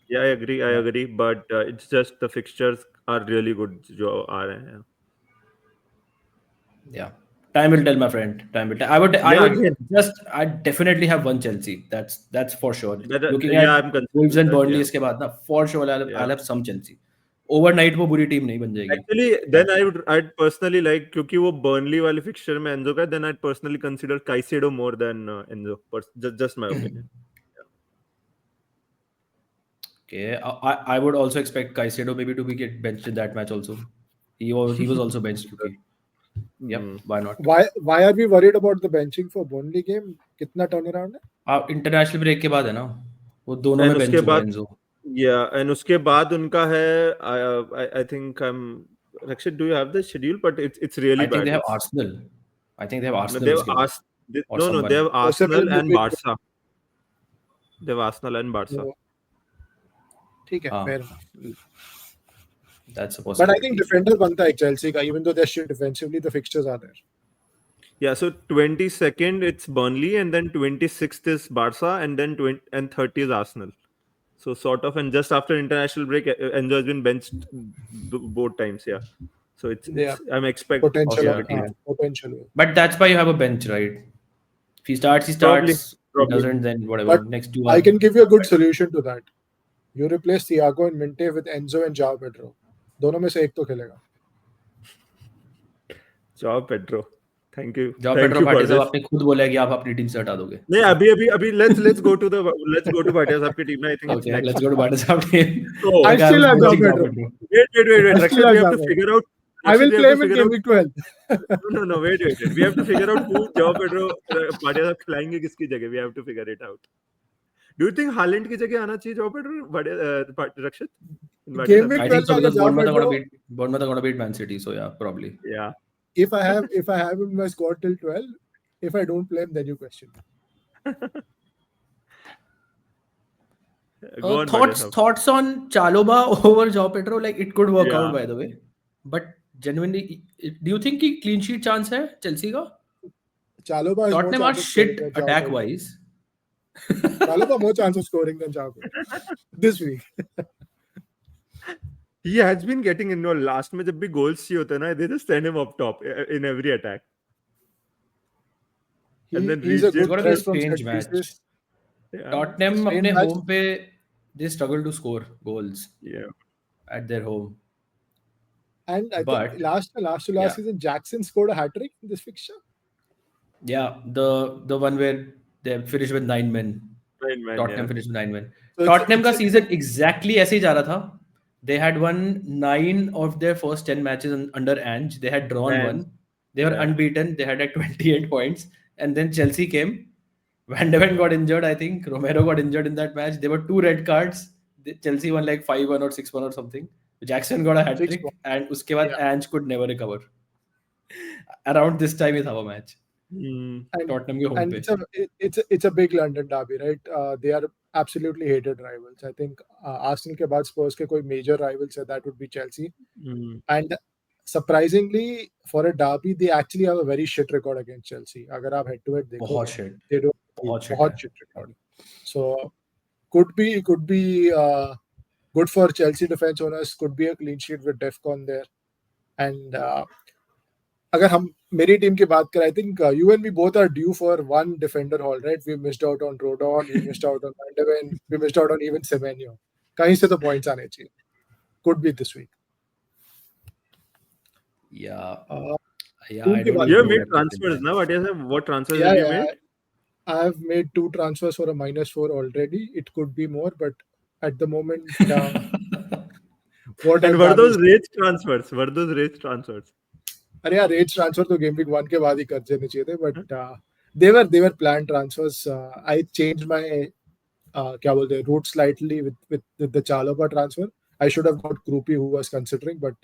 Yeah, I agree. I agree. But it's just the fixtures are really good जो आ रहे हैं. Yeah. Time will tell, my friend. Time will tell. I Yeah, would again. I definitely have one Chelsea. That's for sure. Looking Yeah, at I'm considering Wolves and that, Burnley yeah. इसके बाद ना, for sure I'll Yeah. have some Chelsea. Overnight वो बुरी team नहीं बन जाएगी. Actually, then I'd personally like, क्योंकि वो Burnley वाले fixture में Enzo का, then I'd personally consider Caicedo more than Enzo. Just my opinion. Okay, I would also expect Caicedo maybe to be get benched in that match also. He was also benched. क्योंकि yep, why not? Why are we worried about the benching for Burnley game? कितना turnaround है? International break के बाद है ना, वो दोनों में बेंच हुआ एंजो. Yeah, and उसके बाद उनका है, I think Rakshit, do you have the schedule? But it's really I think bad. they have Arsenal. I think they have No, Arsenal. they उसके बाद. have Or no, someone. they have Arsenal Possibly and big- Barca. They have Arsenal and Barca. So, ठीक है, हाँ. fair enough. That's a But I possibility. think defender बनता है Chelsea का, even though they're shit defensively, the fixtures are there. Yeah, so 22nd it's Burnley, and then 26th is Barca, and then 30 is Arsenal. So sort of, and just after international break, Enzo has been benched both times. Yeah, so it's I'm expecting Potential. But that's why you have a bench, right? If he starts, he starts. Probably. If he doesn't, then whatever. But Next two. I can give you a good solution to that. You replace Thiago and Minte with Enzo and Joao Pedro. दोनों में से एक तो खेलेगा. Joao Pedro. Thank you. Joao Pedro Bhatia साहब आपने खुद बोला है कि आप अपनी टीम से हटा दोगे. नहीं, अभी let's go to भाटिया साहब की team. I think okay, let's go to Bhatia साहब team. So, I still have Joao Pedro. Wait. Rakshit, we have to figure out. I will play him in Game Week 12. No. Wait. We have to figure out who Joao Pedro Bhatia साहब खिलाएंगे किसकी जगह. We have to figure it out. Do you think Haaland की जगह आना चाहिए Joao Pedro, Rakshit? Game Week I think 12 so because Joao Bournemouth are going to beat Man City, so yeah, probably. Yeah. If I have him in my squad till 12, if I don't play him, then you question me. Thoughts on Chalobah over Joao Pedro? Like it could work out, by the way. But genuinely, do you think कि clean sheet chance है Chelsea का? Chalobah Tottenham are shit attack wise. Chalobah more chance of scoring than Joao Pedro this week. He has been getting in. Last में जब भी goals चाहिए होते हैं ना, they just send him up top in every attack. And then he's a good threat from set pieces. Yeah. Tottenham अपने home पे they struggle to score goals. Yeah. At their home. And I think last season Jackson scored a hat-trick in this fixture. Yeah, the one where they finished with 9 men. Tottenham finished with 9 men. So Tottenham का season exactly ऐसे ही जा रहा था. They had won 9 of their first 10 matches under Ange. They had drawn 1. They were unbeaten. They had 28 points. And then Chelsea came. Van de Ven got injured, I think. Romero got injured in that match. There were 2 red cards. Chelsea won like 5-1 or 6-1 or something. Jackson got a hat-trick. And उसके बाद Ange could never recover. Around this time, he था वो match. Tottenham के home पे. It's a big London derby, right? They are absolutely hated rivals. I think Arsenal के बाद Spurs के कोई major rivals है, that would be Chelsea. And surprisingly, for a derby, they actually have a very shit record against Chelsea. अगर आप head to head देखो, बहुत shit. they do बहुत shit record. So could be good for Chelsea defense owners. Could be a clean sheet with Defcon there. And अगर हम मेरी team की बात करें, I think you and me both are due for one defender haul, right? We missed out on Rodon, we missed out on Van de Ven, we missed out on even Semenyo. कहीं से तो points आने चाहिए. Could be this week. Yeah. You have made transfers now. What transfers have you made? I have made 2 transfers for a -4 already. It could be more, but at the moment, what and were those rage transfers? अरे यार rage transfer तो game week 1 के बाद ही कर देने चाहिए थे, but they were planned transfers. I changed my क्या बोलते हैं route slightly with the Chalobah transfer. I should have got Krupi, who was considering, but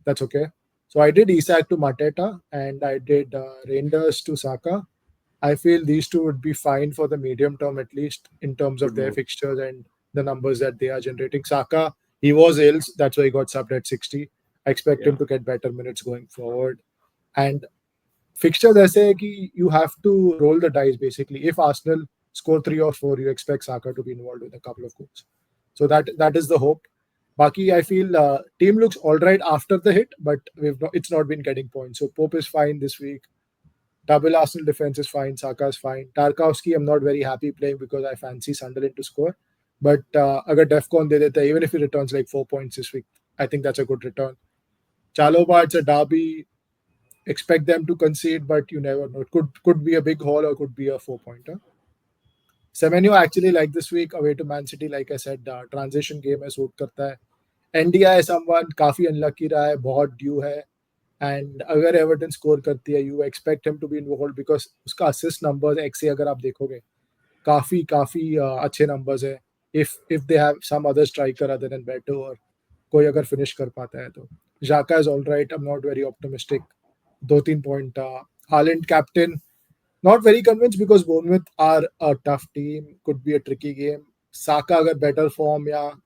that's okay. So I did Isak to Mateta and I did Reinders to Saka. I feel these two would be fine for the medium term, at least in terms of their fixtures and the numbers that they are generating. Saka, he was ill, that's why he got subbed at 60. I expect him to get better minutes going forward. And fixtures ऐसे है कि you have to roll the dice basically. If Arsenal score 3 or 4, you expect Saka to be involved with a couple of goals. So that is the hope. Baki, I feel team looks all right after the hit, but it's not been getting points. So Pope is fine this week. Double Arsenal defense is fine. Saka is fine. Tarkowski, I'm not very happy playing because I fancy Sunderland to score. But agar Defcon de deta, even if he returns like 4 points this week, I think that's a good return. Chalobah, it's a derby. Expect them to concede, but you never know. It could be a big haul or could be a 4-pointer. Semenyo actually like this week away to Man City, like I said, transition game है, suit करता है. NDI someone काफी unlucky रहा है, बहुत due है. And अगर Everton score करती है, you expect him to be involved because उसका assist numbers XA अगर आप देखोगे काफी अच्छे numbers है. If they have some other striker other than Beto और कोई अगर finish कर पाता है तो. Xhaka is all right. I'm not very optimistic. 2-3 point. Haaland captain. Not very convinced because Bournemouth are a tough team. Could be a tricky game. Saka अगर better form या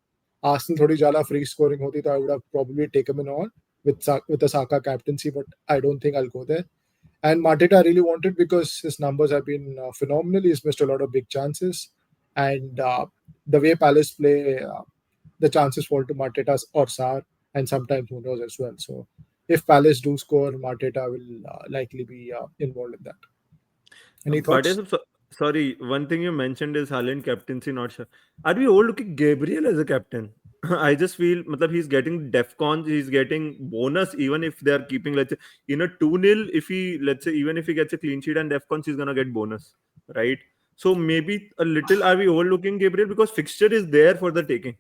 Arsenal थोड़ी ज़्यादा free scoring होती तो I would have probably taken him on with the Saka captaincy, but I don't think I'll go there. And Mateta I really wanted because his numbers have been phenomenal. He's missed a lot of big chances, and the way Palace play, the chances fall to Mateta or Sarr, and sometimes Munoz as well. So if Palace do score, Mateta will likely be involved in that. Any thoughts? Sorry, one thing you mentioned is Haaland captaincy, not sure. Are we all looking Gabriel as a captain? I just feel he's getting DEFCON, he's getting bonus even if they're keeping, let's say, in a 2-0, even if he gets a clean sheet and DEFCONs, he's gonna get bonus, right? So maybe a little are we overlooking Gabriel because fixture is there for the taking.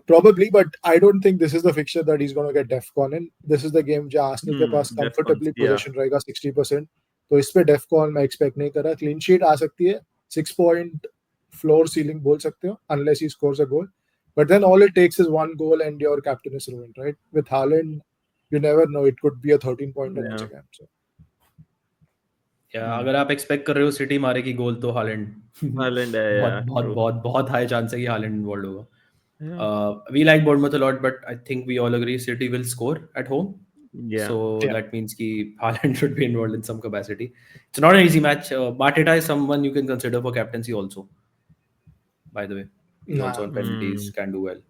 Probably, but I don't think this is the fixture that he's going to get DEFCON in. This is the game where Arsenal के पास comfortably possession रहेगा 60%. तो इस पे DEFCON मैं expect नहीं कर रहा. Clean sheet आ सकती है. 6 point floor ceiling बोल सकते हो unless he scores a goal. But then all it takes is one goal and your captain is ruined, right? With Haaland, you never know. It could be a 13-pointer once again. So. अगर आप expect कर रहे हो city मारेगी गोल तो Holland बहुत high chance है कि हालैंड इन्वॉल्व होगा. We like Bournemouth a lot, but I think we all agree City will score at home. That means कि Haaland should be involved in some capacity. It's not an easy match. Mateta is someone you can consider for captaincy also. By the way, he also on penalties can do well.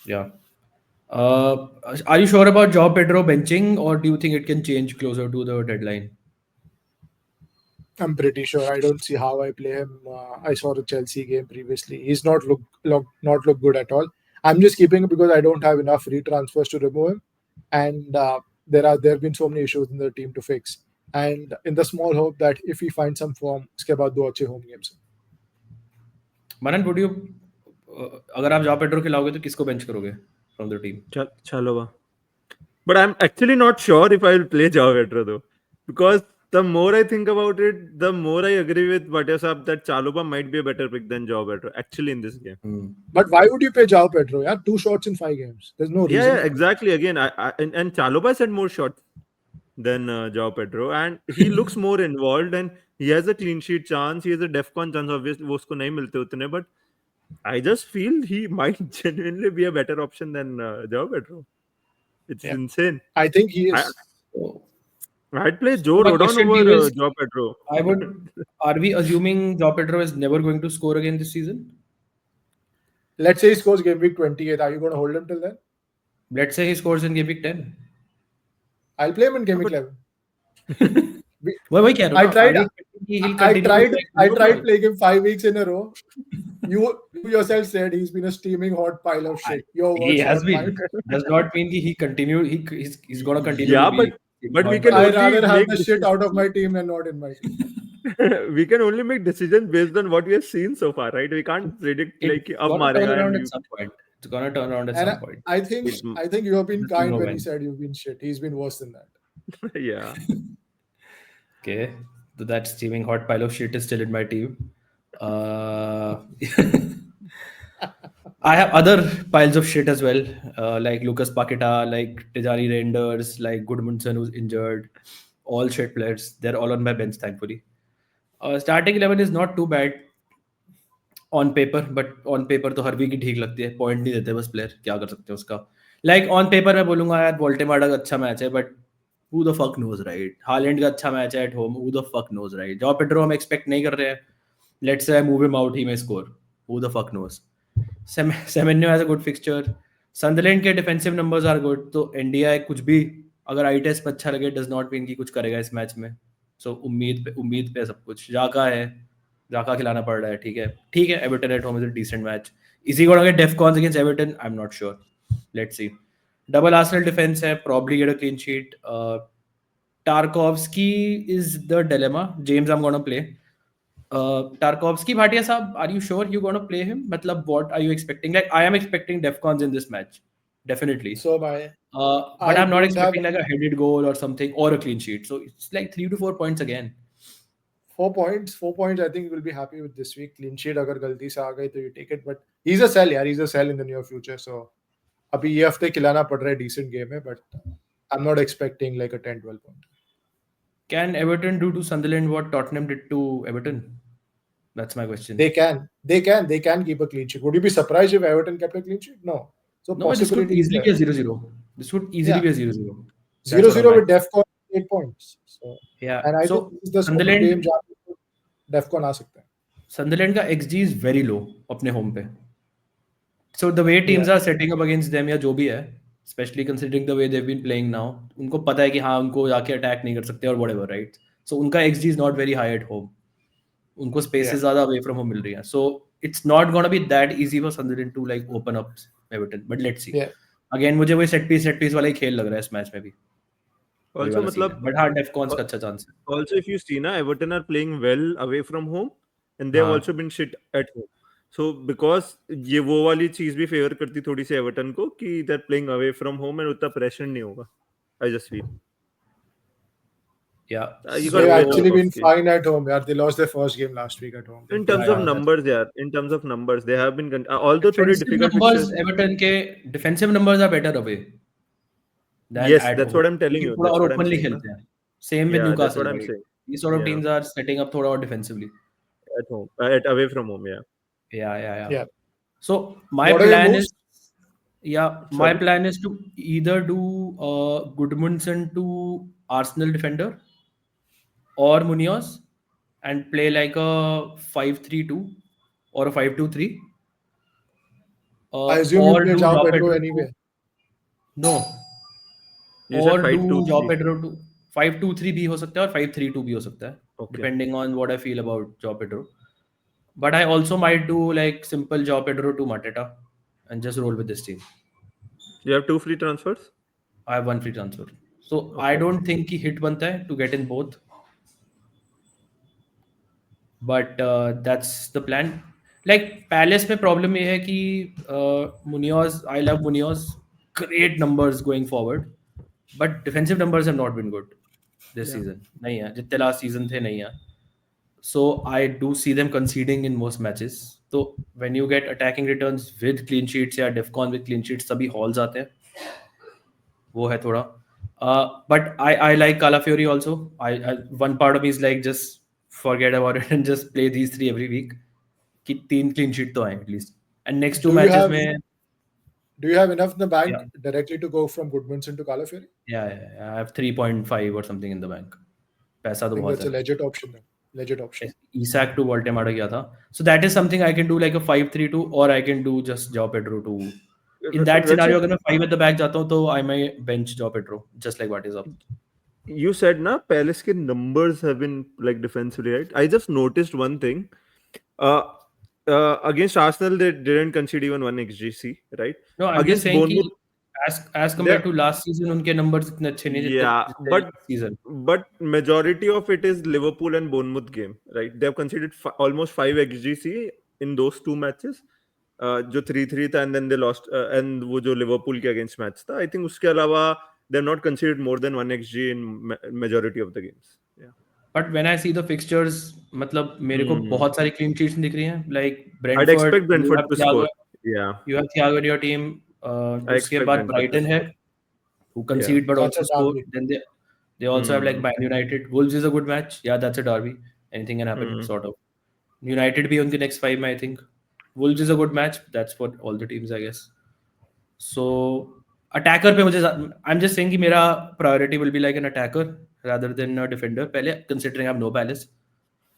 Yeah. Are you sure about João Pedro benching, or do you think it can change closer to the deadline? I'm pretty sure. I don't see how I play him. I saw the Chelsea game previously. He's not look good at all. I'm just keeping him because I don't have enough free transfers to remove him, and there have been so many issues in the team to fix. And in the small hope that if he finds some form, उसके बाद 2 अच्छे home games. Manan, would you अगर आप João Pedro खिलाओगे तो किसको bench करोगे from the team? Chalobah. But I'm actually not sure if I'll play João Pedro though, because the more I think about it, the more I agree with Bhatia Saab that Chalobah might be a better pick than João Pedro actually in this game. But why would you play João Pedro? Yeah, 2 shots in 5 games. There's no reason. Yeah, exactly. Again, and Chalobah had more shots than João Pedro, and he looks more involved, and he has a clean sheet chance. He has a DEFCON chance. Obviously, वो उसको नहीं मिलते उतने, but I just feel he might genuinely be a better option than João Pedro. It's insane. I think he is. I'd play Joe Rodon over João Pedro. Are we assuming João Pedro is never going to score again this season? Let's say he scores game week 28. Are you going to hold him till then? Let's say he scores in game week 10. I'll play him in game week 11. I tried playing him 5 weeks in a row. You yourself said he's been a steaming hot pile of shit. He has been. Does not mean he continued. He's going to continue. Yeah, but we can. I'd rather have the shit out of my team than not in my team. We can only make decisions based on what we have seen so far, right? We can't predict it's gonna turn around at some point. It's gonna turn around at some point. I think you have been kind when you said you've been shit. He's been worse than that. Yeah. Okay. So that steaming hot pile of shit is still in my team. I have other piles of shit as well, like Lucas Paqueta, like Tijani Reinders, like Goodmanson who's injured. All shit players. They're all on my bench, thankfully. Starting 11 is not too bad. On paper, but on paper तो हर week ही ठीक लगती है, point नहीं देते बस player, क्या कर सकते हैं उसका। लाइक ऑन पेपर मैं बोलूंगा यार वोल्टेमाडा का अच्छा मैच है, but who the fuck knows right. Haaland का अच्छा मैच है at home, who the fuck knows right. Joao Pedro हम एक्सपेक्ट नहीं कर रहे हैं, let's say move him out, he may score, who the fuck knows. Semenyo has a good fixture, Sunderland के defensive numbers are good, तो India कुछ भी अगर आई टेस्ट अच्छा लगे डज नॉट मीन कि कुछ करेगा इस मैच में। सो उम्मीद पे सब कुछ। जाका है, जाका खिलाना पड़ रहा है, ठीक है। Everton at home is a decent match. इसी को अगर defcons against Everton, I am not sure, let's see. Double Arsenal defence है, probably get a clean sheet. Tarkovsky is the dilemma. James, I'm gonna play. Tarkovsky, Bhatia Saab, are you sure you're gonna play him? Matlab, what are you expecting? Like, I am expecting Defcons in this match, definitely. So But I I'm not don't expecting have like a headed goal or something or a clean sheet. So it's like 3 to 4 points again. 4 points. 4 points. I think we'll be happy with this week. Clean sheet अगर गलती से आ गई तो you take it. But he's a sell, यार. He's a sell in the near future. So अभी ये हफ्ते खिलाना पड़ रहा है decent game है, but I'm not expecting like a 10-12 point. Can Everton do to Sunderland what Tottenham did to Everton? That's my question. They can keep a clean sheet. Would you be surprised if Everton kept a clean sheet? No. So No, this could possibility is easily there. be a 0-0. This could easily Yeah. be a 0-0. 0-0 with Defcon 8 points. So Yeah. and I So think this is the sort of Sunderland, game जहाँ Defcon आ सकता है. Sunderland का XG is very low अपने home पे. So the way teams are setting up against them या जो भी है, especially considering the way they've been playing now, उनको पता है कि हाँ उनको जाके attack नहीं कर सकते और whatever, right? So उनका XG is not very high at home. उनको spaces ज़्यादा away from home मिल रही हैं. So it's not gonna be that easy for Sunderland to like open up Everton. But let's see. Yeah. Again मुझे वही set piece वाला ही खेल लग रहा है इस मैच में भी. Also, मतलब, but हाँ Defcons का अच्छा चांस है. also if you see ना, Everton are playing well away from home and they've हाँ. also been shit at home. So because ये वो वाली चीज भी फेवर करती थोड़ी सी एवर्टन को कि they're playing away from home and उतना प्रेशर नहीं होगा. I just feel. Yeah. You They've got actually been Tarkovsky. fine at home. Yeah, they lost their first game last week at home. In terms Yeah, of yeah, numbers, yeah. In terms of numbers, they have been although थोड़ी Defensive difficult numbers, fixtures. Everton के defensive numbers are better away than Yes, at that's home. what I'm telling you. थोड़ा That's और what I'm openly saying. खेलते हैं. Same with Yeah, that's Newcastle, what I'm right? saying. These sort of Yeah. teams are setting up थोड़ा और defensively. At home, at away from home, yeah. Yeah. So my What are your plan moves? is, my Sorry? plan is to either do Goodmanson to Arsenal defender or Munoz and play like a 5-3-2 or a 5-2-3. I assume you Or play do João João Pedro Pedro anyway. No. You said और do 5-2-3. João Pedro to 5-2-3 भी हो सकता है और 5-3-2 भी हो सकता है, Okay. depending on what I feel about João Pedro. But I also might do like simple João Pedro to Mateta and just roll with this team. You have 2 free transfers? I have 1 free transfer. So I Okay. don't think कि hit बनता है to get in both. But that's the plan. Like Palace में problem ये है कि Munoz, I love Munoz, great numbers going forward, but defensive numbers have not been good this season. नहीं है, जितने last season थे नहीं है. So I do see them conceding in most matches. So when you get attacking returns with clean sheets या Defcon with clean sheets, सभी hauls आते हैं. वो है थोड़ा. But I like Calafiori also. I one part of me is like just forget about it and just play these 3 every week. कि 3 clean sheet तो आए at least. And next 2 Do you matches have- में Do you have enough in the bank Yeah. directly to go from Goodmanson to Calafiori? yeah, I have 3.5 or something in the bank. पैसा I तो think बहुत that's a है. legit option then. Legit option. Isak to Voltemada किया था. So that is something I can do like a 5-3-2 or I can do just João Pedro to. In that scenario अगर मैं 5 at the back जाता हूँ तो I may bench João Pedro just like what is up. You said na Palace ke numbers have been like defensively, right? I just noticed one thing. Against Arsenal, they didn't concede even 1 XGC, right? No, I'm Against just saying कि Bournemouth, as compared to last season उनके numbers इतने अच्छे नहीं जितने yeah, जितने season. but majority of it is Liverpool and Bournemouth game, right? They have conceded almost 5 XGC in those 2 matches. जो 3-3 था and then they lost and वो जो Liverpool के against match था, I think उसके अलावा they have not conceded more than 1 XG in majority of the games. Yeah. But when I see the fixtures, मतलब मेरे को बहुत सारी clean sheets दिख रही हैं. Like I'd Brentford, expect Brentford you have to Thiago, score. Yeah. you have Thiago in your team. I उसके expect बाद Brentford to Brighton है, who concede but That's also a score. derby. Then they also have like Man United. Wolves is a good match. Yeah, that's a derby. Anything can happen, sort of. United भी उनके next 5 में I think. Wolves is a good match. That's for all the teams, I guess. So attacker पे मुझे I'm just saying कि मेरा priority will be like an attacker rather than a defender पहले, considering I have no Palace.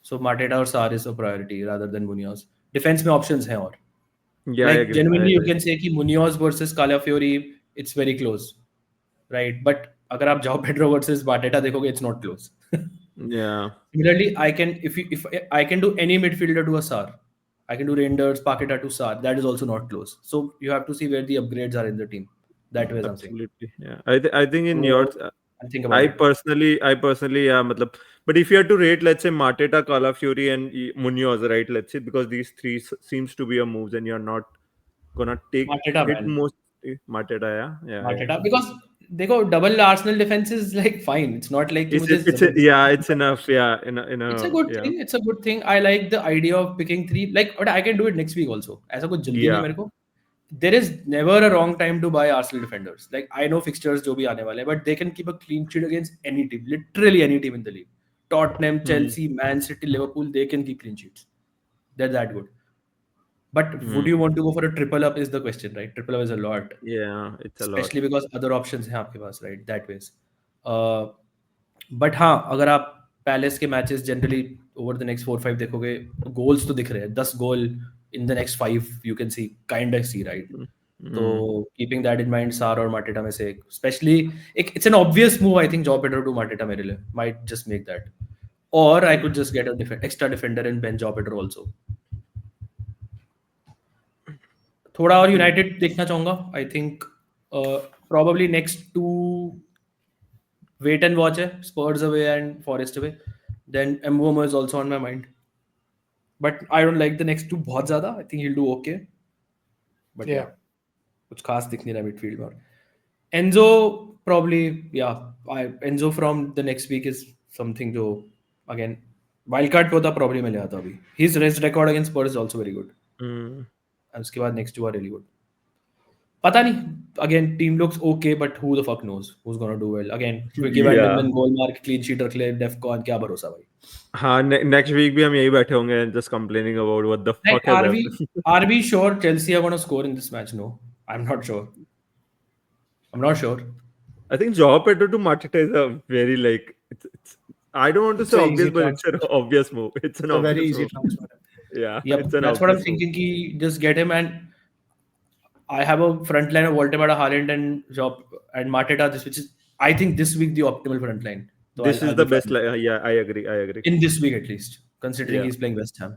So Mateta और Sarr is a priority rather than Munoz. Defense में options हैं और Yeah, I like agree. genuinely you can say कि Munoz versus Calafiori it's very close, right? But अगर आप João Pedro versus Mateta देखोगे it's not close. Yeah. Similarly, I can if I can do any midfielder to a Sarr, I can do Reinders, Paqueta to Sarr. That is also not close. So you have to see where the upgrades are in the team. That way, I'm saying. Absolutely. Yeah. I think in So, yours, I'll think about it. personally, yeah, matlab, but if you had to rate, let's say Mateta, Calafiori, and Munoz, right? Let's say because these three seems to be a moves, and you're not gonna take Mateta, it man. most. Mateta, yeah. Mateta, because they go double Arsenal defense is like fine. It's not like It's enough. Yeah, It's a good thing. It's a good thing. I like the idea of picking three. Like, but I can do it next week also. ऐसा कुछ जल्दी नहीं है मेरे को. There is never a wrong time to buy Arsenal defenders. Like I know fixtures जो भी आने वाले हैं, but they can keep a clean sheet against any team, literally any team in the league. Tottenham, Chelsea, Man City, Liverpool, they can keep clean sheets. They're that good. But would you want to go for a triple up is the question, right? Triple up is a lot. Yeah, it's a lot. Especially because other options हैं आपके पास, right? That ways. But हाँ, अगर आप palace के matches generally over the next 4-5 देखोगे, goals तो दिख रहे हैं. 10 गोल in the next 5 you can see, kind of see, right? So keeping that in mind, Sarr और Mateta में से especially it's an obvious move, I think, João Pedro to Mateta मेरे लिए might just make that, or I could just get a extra defender and bench João Pedro also. थोड़ा और United देखना चाहूंगा. I think probably next 2 wait and watch है, Spurs away and Forest away. Then Mbeumo is also on my mind. But I don't like the next 2 बहुत ज़्यादा. I think he'll do okay. But yeah, कुछ खास दिख नहीं रहा midfield में. Enzo probably, Enzo from the next week is something जो again wildcard पे होता probably मैं ले आता अभी. His rest record against Spurs is also very good. And उसके बाद next 2 are really good. पता नहीं, again team looks okay, but who the fuck knows who's gonna do well. Again Vicky Van Dijk goal मार clean sheet रख ले, Defcon, क्या भरोसा भाई. हाँ, next week भी हम यही बैठे होंगे and just complaining about what the fuck has happened. Are we sure Chelsea are going to score in this match? No, I'm not sure. I think João Pedro to Mateta is a very it's I don't want to say obvious, but it's an obvious move. It's a very easy transfer. Yeah, that's what I'm thinking. Ki just get him, and I have a front line of Voltemada, Haaland, and Mateta. Which is, I think, this week the optimal front line. So this is the best line. Yeah, I agree. In this week at least, considering he's playing West Ham.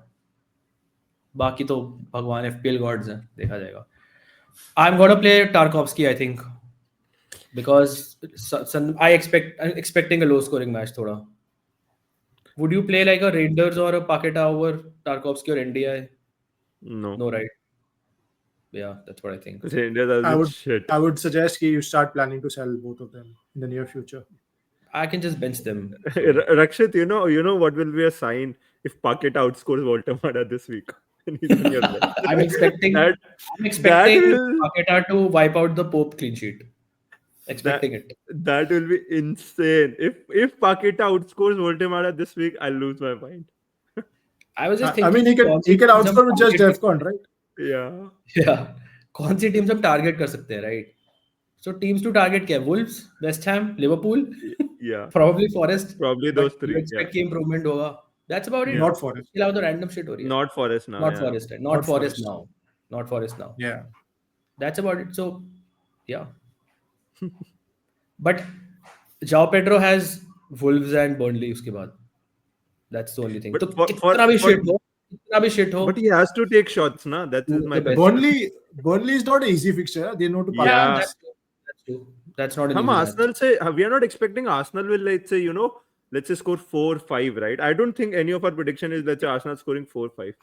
बाकी तो भगवान FPL gods हैं, देखा जाएगा. I'm gonna play Tarkowski, I think, because I'm expecting a low scoring match थोड़ा. Would you play like a Raiders or a Paqueta over Tarkowski or NDI? No, right? Yeah, that's what I think. I would suggest you start planning to sell both of them in the near future. I can just bench them. Rakshit, you know what will be a sign if Paqueta outscores Voltemada this week? I'm expecting Paqueta to wipe out the Pope clean sheet. Expecting it. That will be insane. If Paqueta outscores Voltemada this week, I'll lose my mind. I was just thinking. I mean, he can outscore with just Defcon, right? Yeah. कौन सी teams हम target कर सकते हैं, right? So teams to target क्या? Wolves, West Ham, Liverpool. Yeah. Probably Forest. Probably those 3. Expect की improvement होगा. That's about it. Yeah. Not Forest. इसके अलावा तो random shit हो रही है. Not Forest now. Not Forest. Not Forest now. Not Forest now. Yeah. That's about it. So, yeah. But João Pedro has Wolves and Burnley उसके बाद. That's the only thing. But तो कितना भी shit हो. But he has to take shots, na. That's my best. Burnley is not an easy fixture. They know to pass. Yeah, that's true. That's not an easy Arsenal match. We are not expecting Arsenal will, let's say score 4-5, right? I don't think any of our prediction is, let's say, Arsenal scoring 4-5.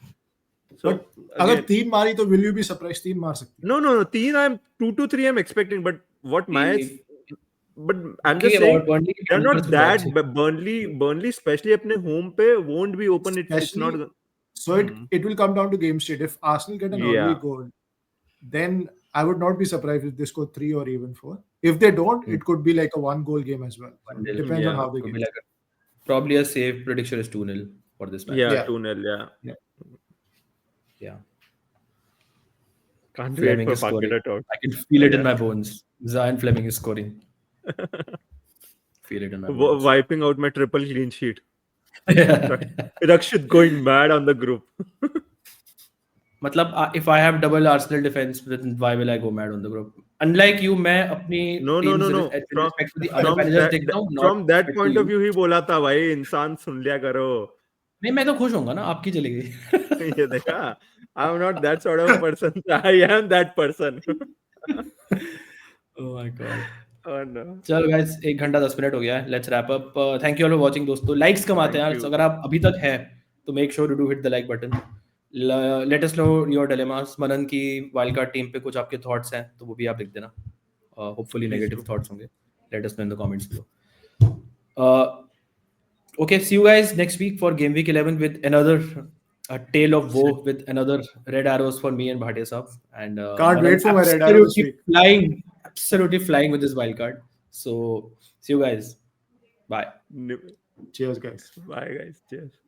So, but अगर 3 मारी तो will you be surprised? 3 मार सकते. No. 2-3 I'm expecting, but what my... But I'm just saying they're not that. But Burnley, especially अपने home पे, won't be open. It's not. So it will come down to game state. If Arsenal get an early goal, then I would not be surprised if they score 3 or even 4. If they don't, it could be like a 1-goal game as well. It depends on how they get. Probably a safe prediction is 2-0 for this match. Yeah. 2-0. Yeah. Can't wait Fleming for is scoring. Paqueta to I can feel it in Yeah. my bones. Zion Fleming is scoring. Feel it in my bones. Wiping out my triple clean sheet. Rakshit going mad on the group. मतलब if I have double Arsenal defense, then why will I go mad on the group? Unlike you, मैं अपनी No. teams with respect to the other From managers that, देखता हूँ, not from that respect to point of you. view ही बोला था भाई इंसान सुन लिया करो. नहीं मैं तो खुश होऊंगा ना आपकी चली गई. ये देखा I am not that sort of a person. I am that person. Oh my god. Oh no. चलो गाइस 1 घंटा 10 मिनट हो गया है. Let's wrap up. Thank you all for watching दोस्तों. लाइक्स कमाते हैं Thank यार. you. अगर आप अभी तक है तो make sure to do hit the like button. Let us know your dilemmas. Manan की वाइल्ड कार्ड टीम पे कुछ आपके थॉट्स हैं तो वो भी आप लिख देना. Hopefully Please negative do. Thoughts होंगे. Let us know in the comments below. Okay, see you guys next week for game week 11 with another tale of woe with another red arrows for me and Bhatia Saab. And Can't Manan wait for my red arrow this week. absolutely flying with this wild card. So see you guys. Bye. Cheers, guys. Bye guys. Cheers.